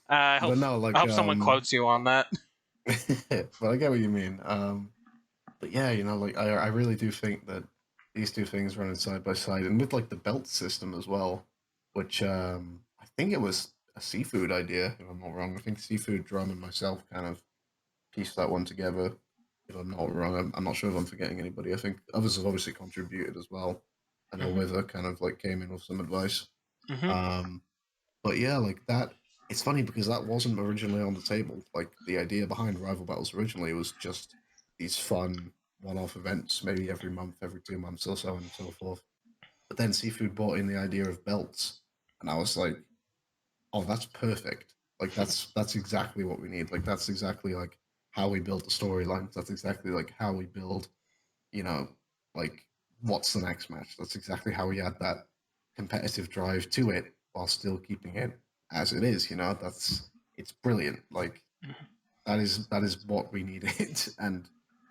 I hope But no, I like hope someone quotes you on that. but I get what you mean. But yeah, like I really do think that these two things running side by side, and with like the belt system as well, which I think it was a seafood idea, if I'm not wrong. I think Seafood Drum and myself kind of pieced that one together. If I'm not wrong, I'm not sure if I'm forgetting anybody. I think others have obviously contributed as well. I know Hmm. Wither kind of like came in with some advice. Hmm. Um, but yeah, like that. It's funny because that wasn't originally on the table. Like the idea behind Rival Battles originally was just these fun one-off events, maybe every month, every 2 months or so, and so forth. But then Seafood brought in the idea of belts, and I was like, oh, that's perfect. Like that's exactly what we need. Like that's exactly like how we build the storylines. That's exactly like how we build, you know, like what's the next match. That's exactly how we add that competitive drive to it while still keeping it as it is. It's brilliant. Like that is what we needed. And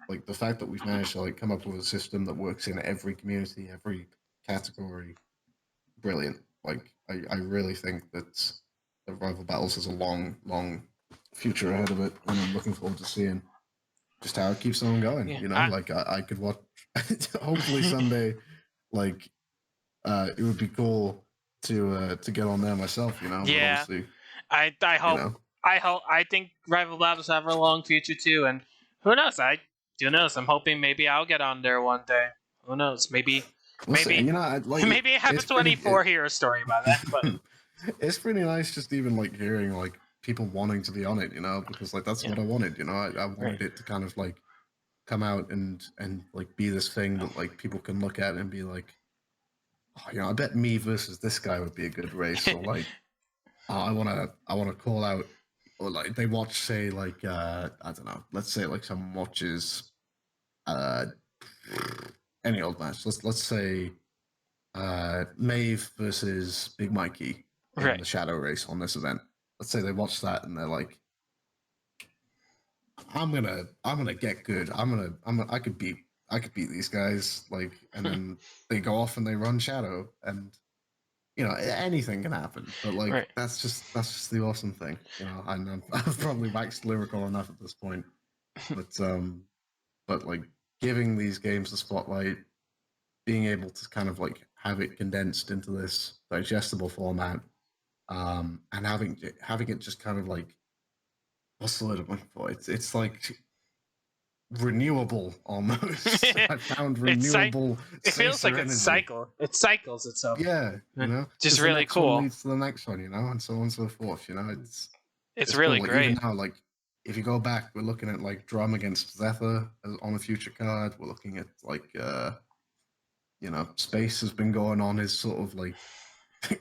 like the fact that we've managed to like come up with a system that works in every community, every category, brilliant. Like I really think that the rival battles has a long future ahead of it, and I'm looking forward to seeing just how it keeps on going. Yeah, Like I could watch. Hopefully someday, like it would be cool to get on there myself. But yeah. obviously, I you hope. know, I think rival battles have a long future too, and who knows? Who knows? I'm hoping maybe I'll get on there one day. Who knows? Maybe we'll see. And maybe maybe I have a it's pretty. 24 hero story by then. But It's pretty nice just even like hearing like people wanting to be on it, because like that's yeah, what I wanted. I right. wanted it to kind of like come out and like be this thing that like people can look at and be like, oh, I bet me versus this guy would be a good race. Or like, I wanna call out, or like they watch, say, like I don't know, let's say like someone watches uh any old match. Let's say Maeve versus Big Mikey in Right. the Shadow Race on this event. Let's say they watch that and they're like, I'm gonna get good. I could beat these guys. Like, and then they go off and they run Shadow, and anything can happen. But like Right. that's just the awesome thing. I've probably waxed lyrical enough at this point, but like giving these games the spotlight, being able to kind of like have it condensed into this digestible format, and having it just kind of like, what's the word I'm looking for? It's like renewable almost. I found it's renewable it feels Sacer like energy. it cycles itself. Yeah, Just because the really next one cool. leads to the next one, and so on and so forth. It's It's really cool. Like even great. now, like if you go back, we're looking at like Drum against Zephyr on a future card. We're looking at like Space has been going on his sort of like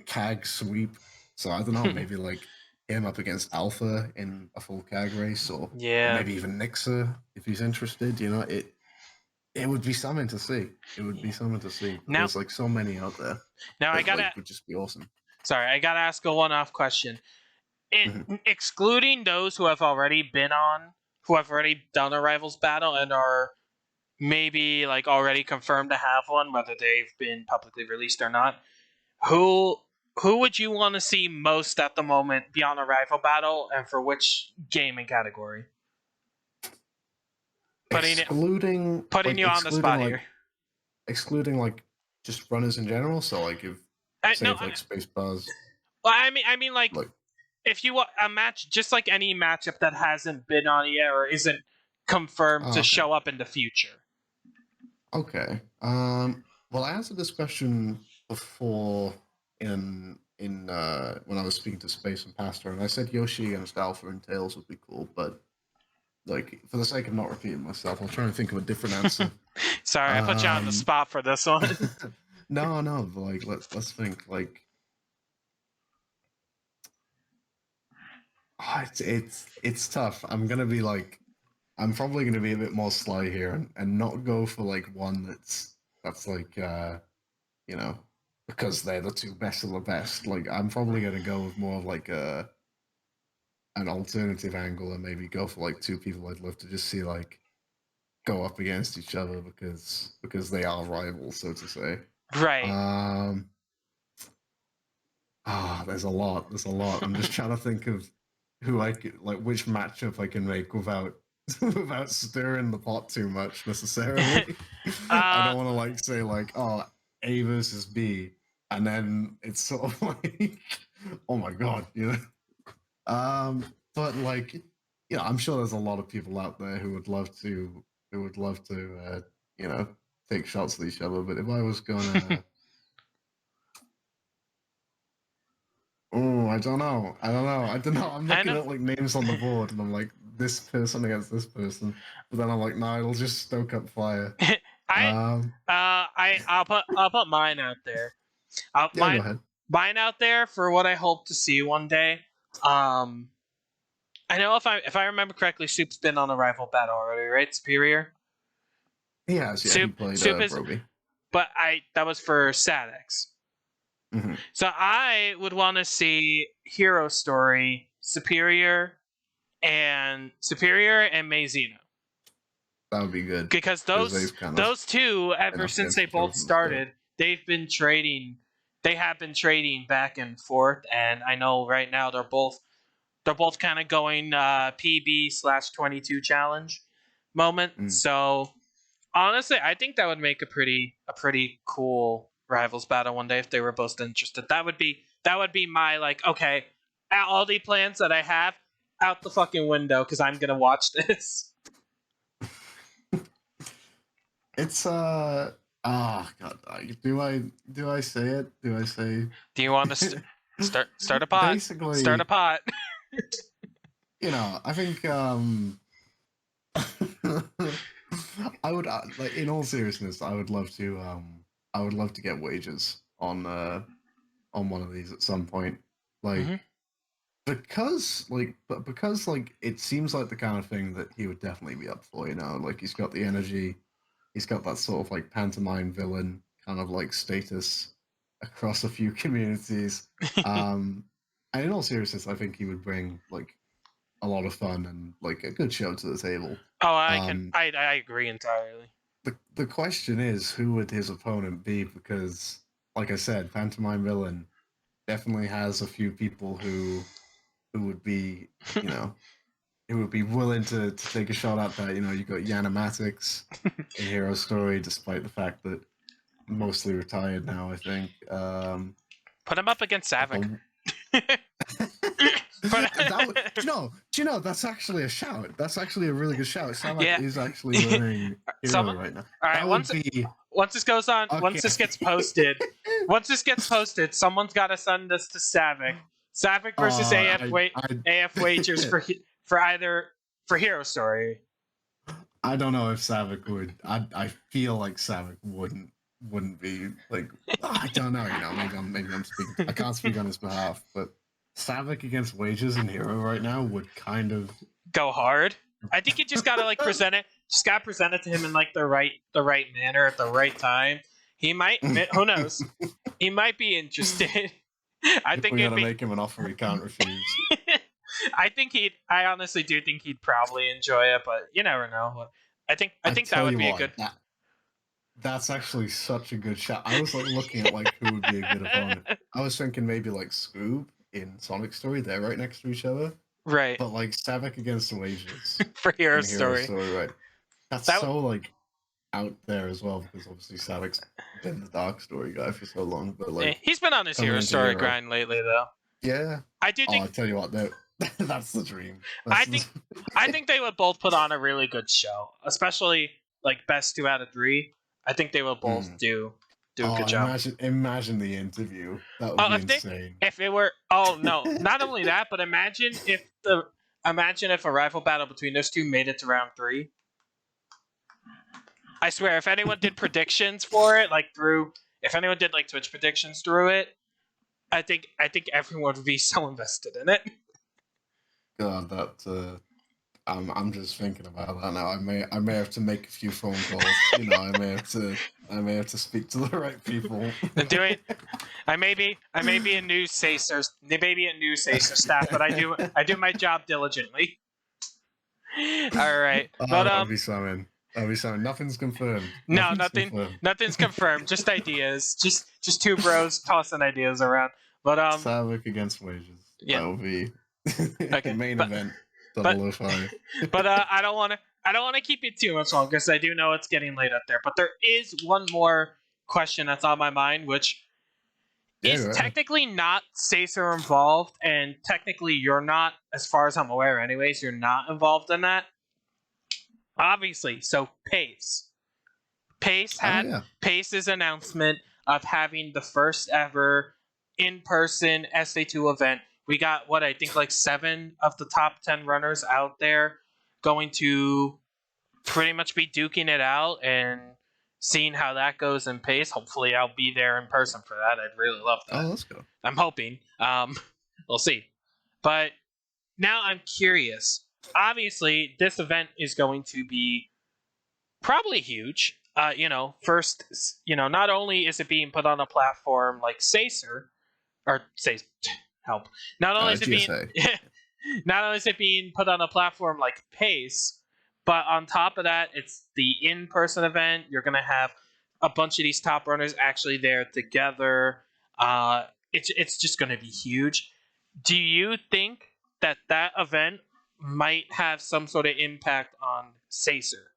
CAG sweep. So I don't know, maybe like him up against Alpha in a full CAG race, or Yeah. maybe even Nixer if he's interested. It would be something to see. It would be something to see. But Now there's like so many out there now I that gotta like would just be awesome. sorry, I gotta ask a one-off question. Mhm. Excluding those who have already been on, who have already done a rivals battle and are maybe like already confirmed to have one, whether they've been publicly released or not. Who who would you want to see most at the moment be on a rival battle, and for which game and category? Putting it Excluding putting like you on the excluding spot like here. excluding like just runners in general. So like if I, say no, if like Space Bars, well, I mean, like like, if you want a match, just like any matchup that hasn't been on yet or isn't confirmed oh, to okay. show up in the future. Okay. Well, I answered this question before in when I was speaking to Space and Pastor, and I said Yoshi against Alpha and Tails would be cool, but like for the sake of not repeating myself, I'll try and think of a different answer. Sorry, I put you on the Um, spot for this one. no, but like let's think. Like, it's tough. I'm probably gonna be a bit more sly here and not go for like one that's like you know, because they're the two best of the best. Like, I'm probably gonna go with more of like an alternative angle and maybe go for like two people I'd love to just see like go up against each other because they are rivals, so to say. Right. Um, there's a lot. There's a lot. I'm just trying to think of who I could like, which matchup I can make without without stirring the pot too much necessarily. I uh, don't want to like say like, oh, A versus B, and then it's sort of like, oh my god, But like, I'm sure there's a lot of people out there who would love to take shots at each other. But if I was gonna, oh, I don't know. I'm I looking know. at like names on the board, and I'm like, this person against this person. But then I'm like, nah, it'll just stoke up fire. I'll put mine out there. Yeah, go ahead. Mine out there for what I hope to see one day. I know if I remember correctly, Soup's been on a rival battle already, right? Superior. He has, yeah. He played Soup is, Broby. but that was for Sadix. Mm-hmm. So I would want to see Hero Story, Superior, and Mazino. That would be good. Because those two, ever since they both started, they've been trading. They have been trading back and forth, and I know right now they're both kind of going PB/22 challenge moment. So honestly, I think that would make a pretty cool rivals battle one day if they were both interested. That would be my like, okay, all the plans that I have out the fucking window because I'm gonna watch this. It's God, do I say it? Do I say? Do you want to start a pot? Basically, start a pot. I think I would like, in all seriousness, I would love to get wages on one of these at some point, like because it seems like the kind of thing that he would definitely be up for. Like he's got the energy, he's got that sort of like pantomime villain kind of like status across a few communities. And in all seriousness, I think he would bring like a lot of fun and like a good show to the table. Oh, I agree entirely. The question is, who would his opponent be? Because, like I said, pantomime villain definitely has a few people who would be, who would be willing to take a shot at that. You got Yanamatics in Hero Story, despite the fact that mostly retired now, I think. Put him up against Savick. Do you know that's actually a shout. That's actually a really good shout. Savick is actually winning Hero right now. All right, once this goes on, okay. Once this gets posted, someone's got to send this to Savick. Savick versus AF wagers for Hero Story. I don't know if Savick would. I feel like Savick wouldn't be like. I don't know. Maybe I'm speaking. I can't speak on his behalf, but Savick against wages in Hero right now would kind of go hard. I think you just gotta like present it. Just gotta present it to him in like the right manner at the right time. He might. Who knows? He might be interested. I think we gotta make him an offer he can't refuse. I honestly do think he'd probably enjoy it, but you never know. I think that would be a good. That's actually such a good shot. I was like looking at like who would be a good opponent. I was thinking maybe like Scoob in Sonic Story. They're right next to each other. Right. But like Savick against wages for Hero Story. Right. That's so like out there as well, because obviously Savick's been the Dark Story guy for so long. But like he's been on his Hero Story grind lately, though. Yeah. I do think. I tell you what, that's the dream. I think they would both put on a really good show, especially like best 2 out of 3. I think they will both do a good job. Imagine the interview. That would be insane. If it were, not only that, but imagine if a rival battle between those two made it to round 3. I swear, if anyone did predictions for it, if anyone did like Twitch predictions through it, I think everyone would be so invested in it. God, that I'm just thinking about that now. I may have to make a few phone calls. I may have to speak to the right people. I may be a new Sacer staff, but I do my job diligently. All right, but that'll be something. Nothing's confirmed. Nothing's confirmed. Just ideas. Just two bros tossing ideas around. But Savick against wages. Yeah, that'll be main event. 005. But I don't want to keep it too much longer because I do know it's getting late up there. But there is one more question that's on my mind, which is technically not Sacer involved, and technically you're not, as far as I'm aware, anyways. You're not involved in that. Obviously, so Pace had Pace's announcement of having the first ever in-person SA2 event. We got what I think like 7 of the top 10 runners out there going to pretty much be duking it out and seeing how that goes in pace. Hopefully, I'll be there in person for that. I'd really love that. Oh, let's go. I'm hoping. We'll see. But now I'm curious. Obviously, this event is going to be probably huge. First, not only is it being put on a platform like Sacer, or say, help. Not only is it being, GSA. not only is it being put on a platform like Pace, but on top of that, it's the in-person event. You're gonna have a bunch of these top runners actually there together. It's just gonna be huge. Do you think that event might have some sort of impact on Sacer?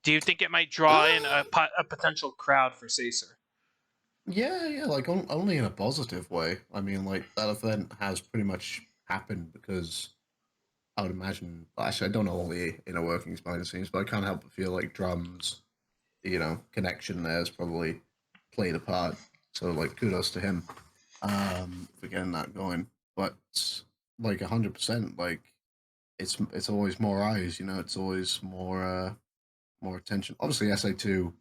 Do you think it might draw in a potential crowd for Sacer? Yeah, like only in a positive way. I mean, like that event has pretty much happened because I would imagine. Actually, I don't know all the inner workings behind the scenes, but I can't help but feel like drums, connection there has probably played a part. So, like, kudos to him for getting that going. But like 100%, like it's always more eyes. It's always more attention. Obviously, SA2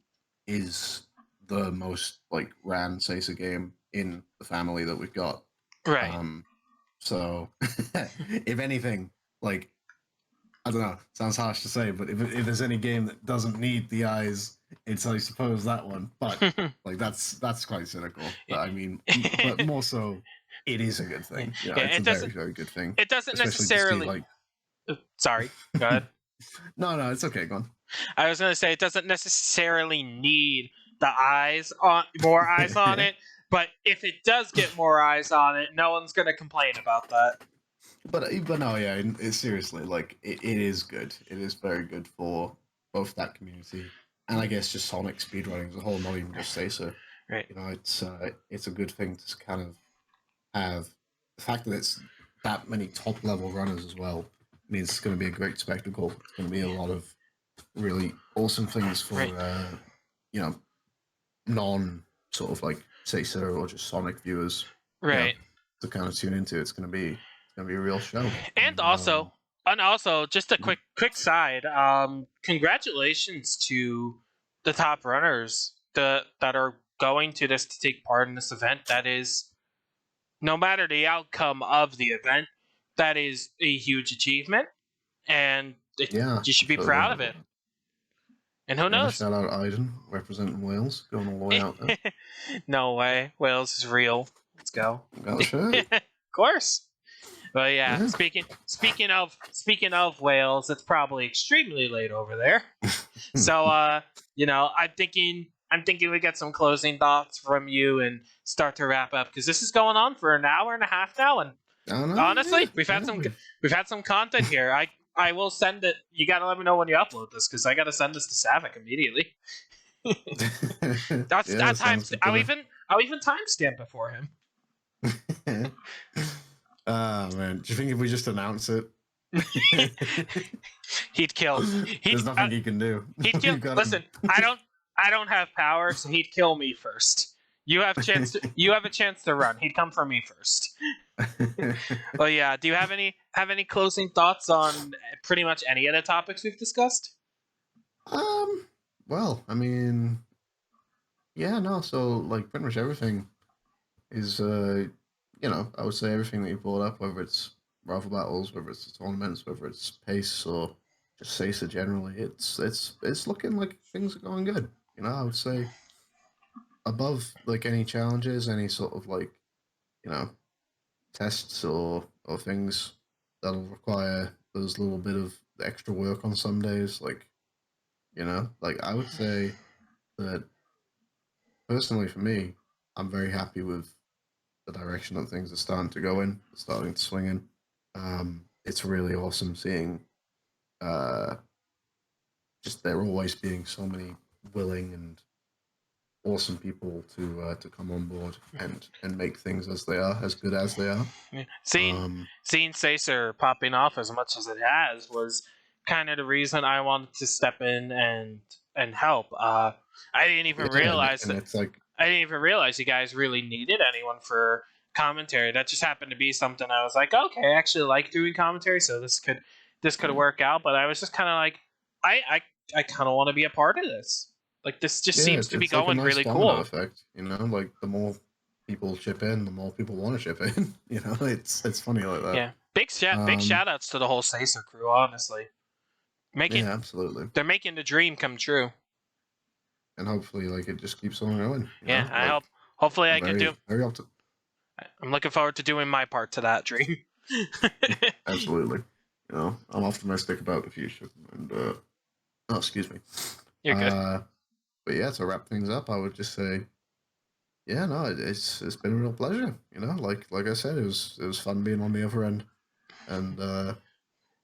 is the most like ran Sacer game in the family that we've got. Right. So if anything, like I don't know, sounds harsh to say, but if there's any game that doesn't need the eyes, it's I suppose that one. But like that's quite cynical. But I mean, but more so, it is a good thing. Yeah, It's a very very good thing. It doesn't Especially to see necessarily. like. Sorry. Go ahead. No, it's okay. Go on. I was gonna say it doesn't necessarily need more eyes on Yeah. it, but if it does get more eyes on it, no one's gonna complain about that. But no, yeah, seriously, like it is good. It is very good for both that community and I guess just Sonic speedrunning as a whole. Not even just Sacer. Right. It's a good thing to kind of have the fact that it's that many top level runners as well means it's going to be a great spectacle. It's going to be a lot of really awesome things for non sort of like Sacer or just Sonic viewers. Right. To kind of tune into. It's going to be a real show. And also, just a quick side. Congratulations to the top runners that are going to take part in this event. That is, no matter the outcome of the event, that is a huge achievement, and you should be proud of it. And who knows? Shout out Aiden, representing Wales, going all the way out there. No way, Wales is real. Let's go. Got a shirt. Of course. But yeah, speaking of Wales, it's probably extremely late over there. So I'm thinking we get some closing thoughts from you and start to wrap up because this is going on for an hour and a half now, and honestly, we've had some content here. I will send it. You gotta let me know when you upload this because I gotta send this to Savick immediately. That time. I'll even timestamp it for him. Oh man, do you think if we just announce it, he'd kill? There's nothing he can do. He'd kill. Listen, I don't have power, so he'd kill me first. You have a chance to run. He'd come for me first. Well, yeah. Do you have any closing thoughts on pretty much any of the topics we've discussed? Well, I mean, yeah, no. So like, pretty much everything is, I would say everything that you brought up, whether it's rival battles, whether it's the tournaments, whether it's pace or just Sacer generally, it's looking like things are going good. I would say above like any challenges, any sort of like, tests or things that'll require those little bit of extra work on some days. Like, like I would say that personally for me, I'm very happy with the direction that things are starting to go in, starting to swing in. It's really awesome seeing just there always being so many willing and awesome people to come on board and make things as they are, as good as they are. Yeah. Seeing Sacer popping off as much as it has was kind of the reason I wanted to step in and help. I didn't even realize that. It's like, I didn't even realize you guys really needed anyone for commentary. That just happened to be something I was like, okay, I actually like doing commentary, so this could this could work out, but I was just kind of like, I kind of want to be a part of this. Like, this just Yeah, seems to be it's like a going nice really domino cool. effect, you know. Like the more people chip in, the more people want to chip in. You know, it's funny like that. Yeah, big Um, shout outs to the whole Sacer crew. Honestly, making yeah, absolutely. they're making the dream come true. And hopefully, like it just keeps on going. You Yeah, know, I like hope. Hopefully, I'm I can do. very optimistic. I'm looking forward to doing my part to that dream. Absolutely. You know, I'm optimistic about the future. And oh, excuse me. You're good. Uh, but yeah, to wrap things up, I would just say, yeah, no, it's been a real pleasure. You know, like I said, it was fun being on the other end, and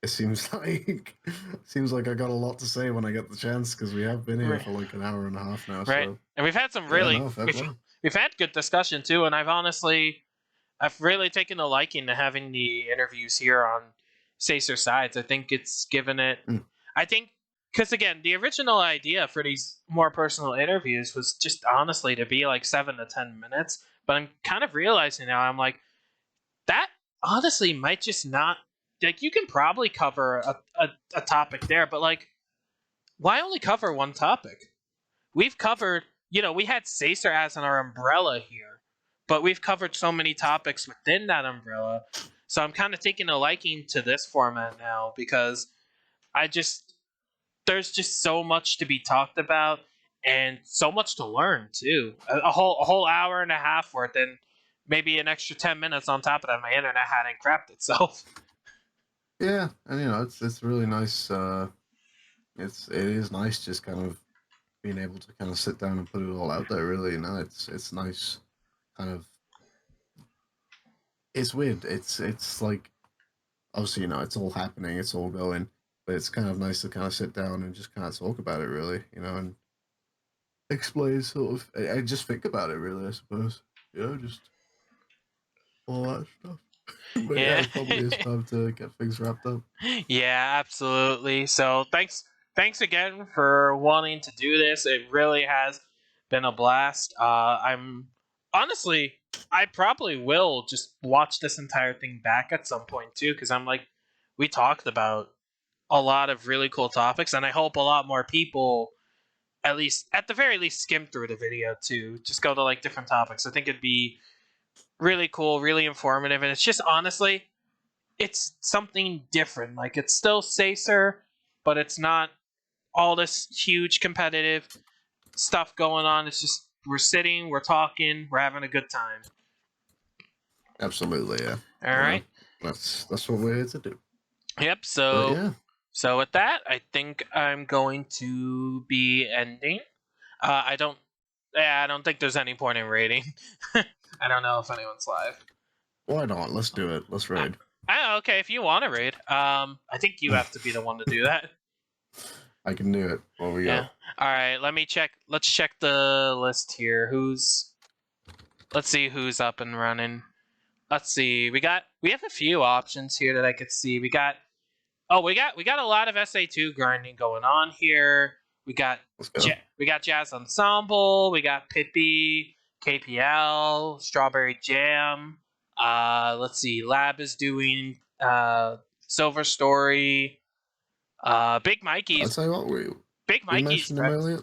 it seems like I got a lot to say when I get the chance because we have been here Right. for like an hour and a half now. Right. So And we've had some yeah, really no, fair play. we've had good discussion too, and I've really taken a liking to having the interviews here on Sacer Sides. I think it's given it. Mm. I think because again, the original idea for these more personal interviews was just honestly to be like 7 to 10 minutes. But I'm kind of realizing now, I'm like, that honestly might just not, like, you can probably cover a topic there, but like, why only cover one topic? We've covered, we had Sacer as an our umbrella here, but we've covered so many topics within that umbrella. So I'm kind of taking a liking to this format now because I just, there's just so much to be talked about and so much to learn too. A whole hour and a half worth, and maybe an extra 10 minutes on top of that. My internet hadn't crapped itself. Yeah, and you know, it's really nice. It is nice just kind of being able to kind of sit down and put it all out there. Really, you know, it's nice. Kind of, it's weird. It's like obviously, you know, it's all happening, it's all going, but it's kind of nice to kind of sit down and just kind of talk about it, really, you know, and explain sort of. I just think about it, really, I suppose. You know, just all that stuff. But yeah, Yeah. it probably is time to get things wrapped up. Yeah, absolutely. So thanks again for wanting to do this. It really has been a blast. I'm honestly, I probably will just watch this entire thing back at some point too, because I'm like, we talked about a lot of really cool topics, and I hope a lot more people, at the very least, skim through the video too. Just go to like different topics. I think it'd be really cool, really informative, and it's just honestly, it's something different. Like, it's still Sacer, but it's not all this huge competitive stuff going on. It's just we're sitting, we're talking, we're having a good time. Absolutely, yeah. All You right. know, that's what we're here to do. Yep. But So yeah, so with that, I think I'm going to be ending. I don't. Yeah, I don't think there's any point in rating. I don't know if anyone's live. why not? Let's do it. Let's raid. Okay, if you want to raid, I think you have to be the one to do that. I can do it. What we Yeah. got? All right. Let me check. Let's check the list here. Let's see who's up and running. Let's see. We have a few options here that I could see. We got a lot of SA2 grinding going on here. We got Let's go. we got Jazz Ensemble. We got Pippi, KPL, Strawberry Jam. Let's see. Lab is doing Silver Story. Big I'll Mikey's tell you what, Big we Mikey's mentioned him friends. earlier.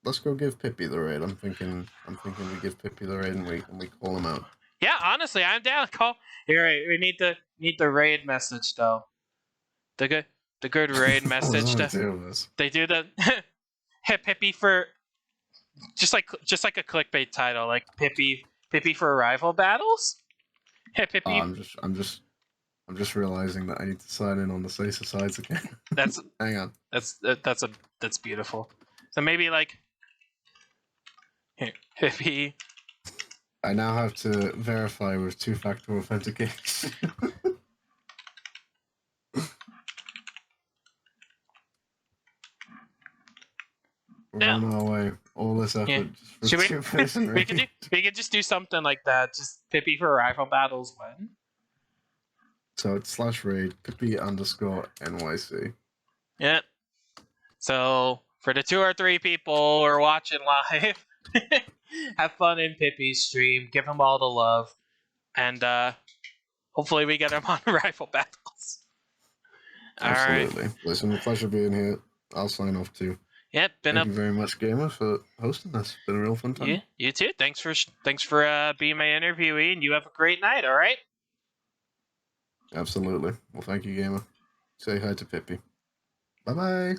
Let's go give Pippi the raid. I'm thinking we give Pippi the raid and we call him out. Yeah, honestly, I'm down. Call here. We need the raid message though. The good raid message. Oh, no, They do the hip Pippi for just like a clickbait title, like Pippi for rival battles. Hip Pippi. I'm just realizing that I need to sign in on the Sacer sides again. That's Hang on. that's beautiful. So maybe like here, Pippi. I now have to verify with two-factor authentication. We're on our way. All this effort Yeah. just for two-person we could just do something like that. Just Pippi for rival battles when. So it's /raid Pippi_NYC. Yeah. So for the 2 or 3 people who are watching live, have fun in Pippi's stream. Give him all the love, and hopefully we get him on rival battles. All right. Absolutely. Listen, a pleasure being here. I'll sign off too. Yep. Been Thank up. you very much, Gamer, for hosting this. Been a real fun time. You too. Thanks for being my interviewee, and you have a great night. All right. Absolutely. Well, thank you, Gamer. Say hi to Pippi. Bye bye.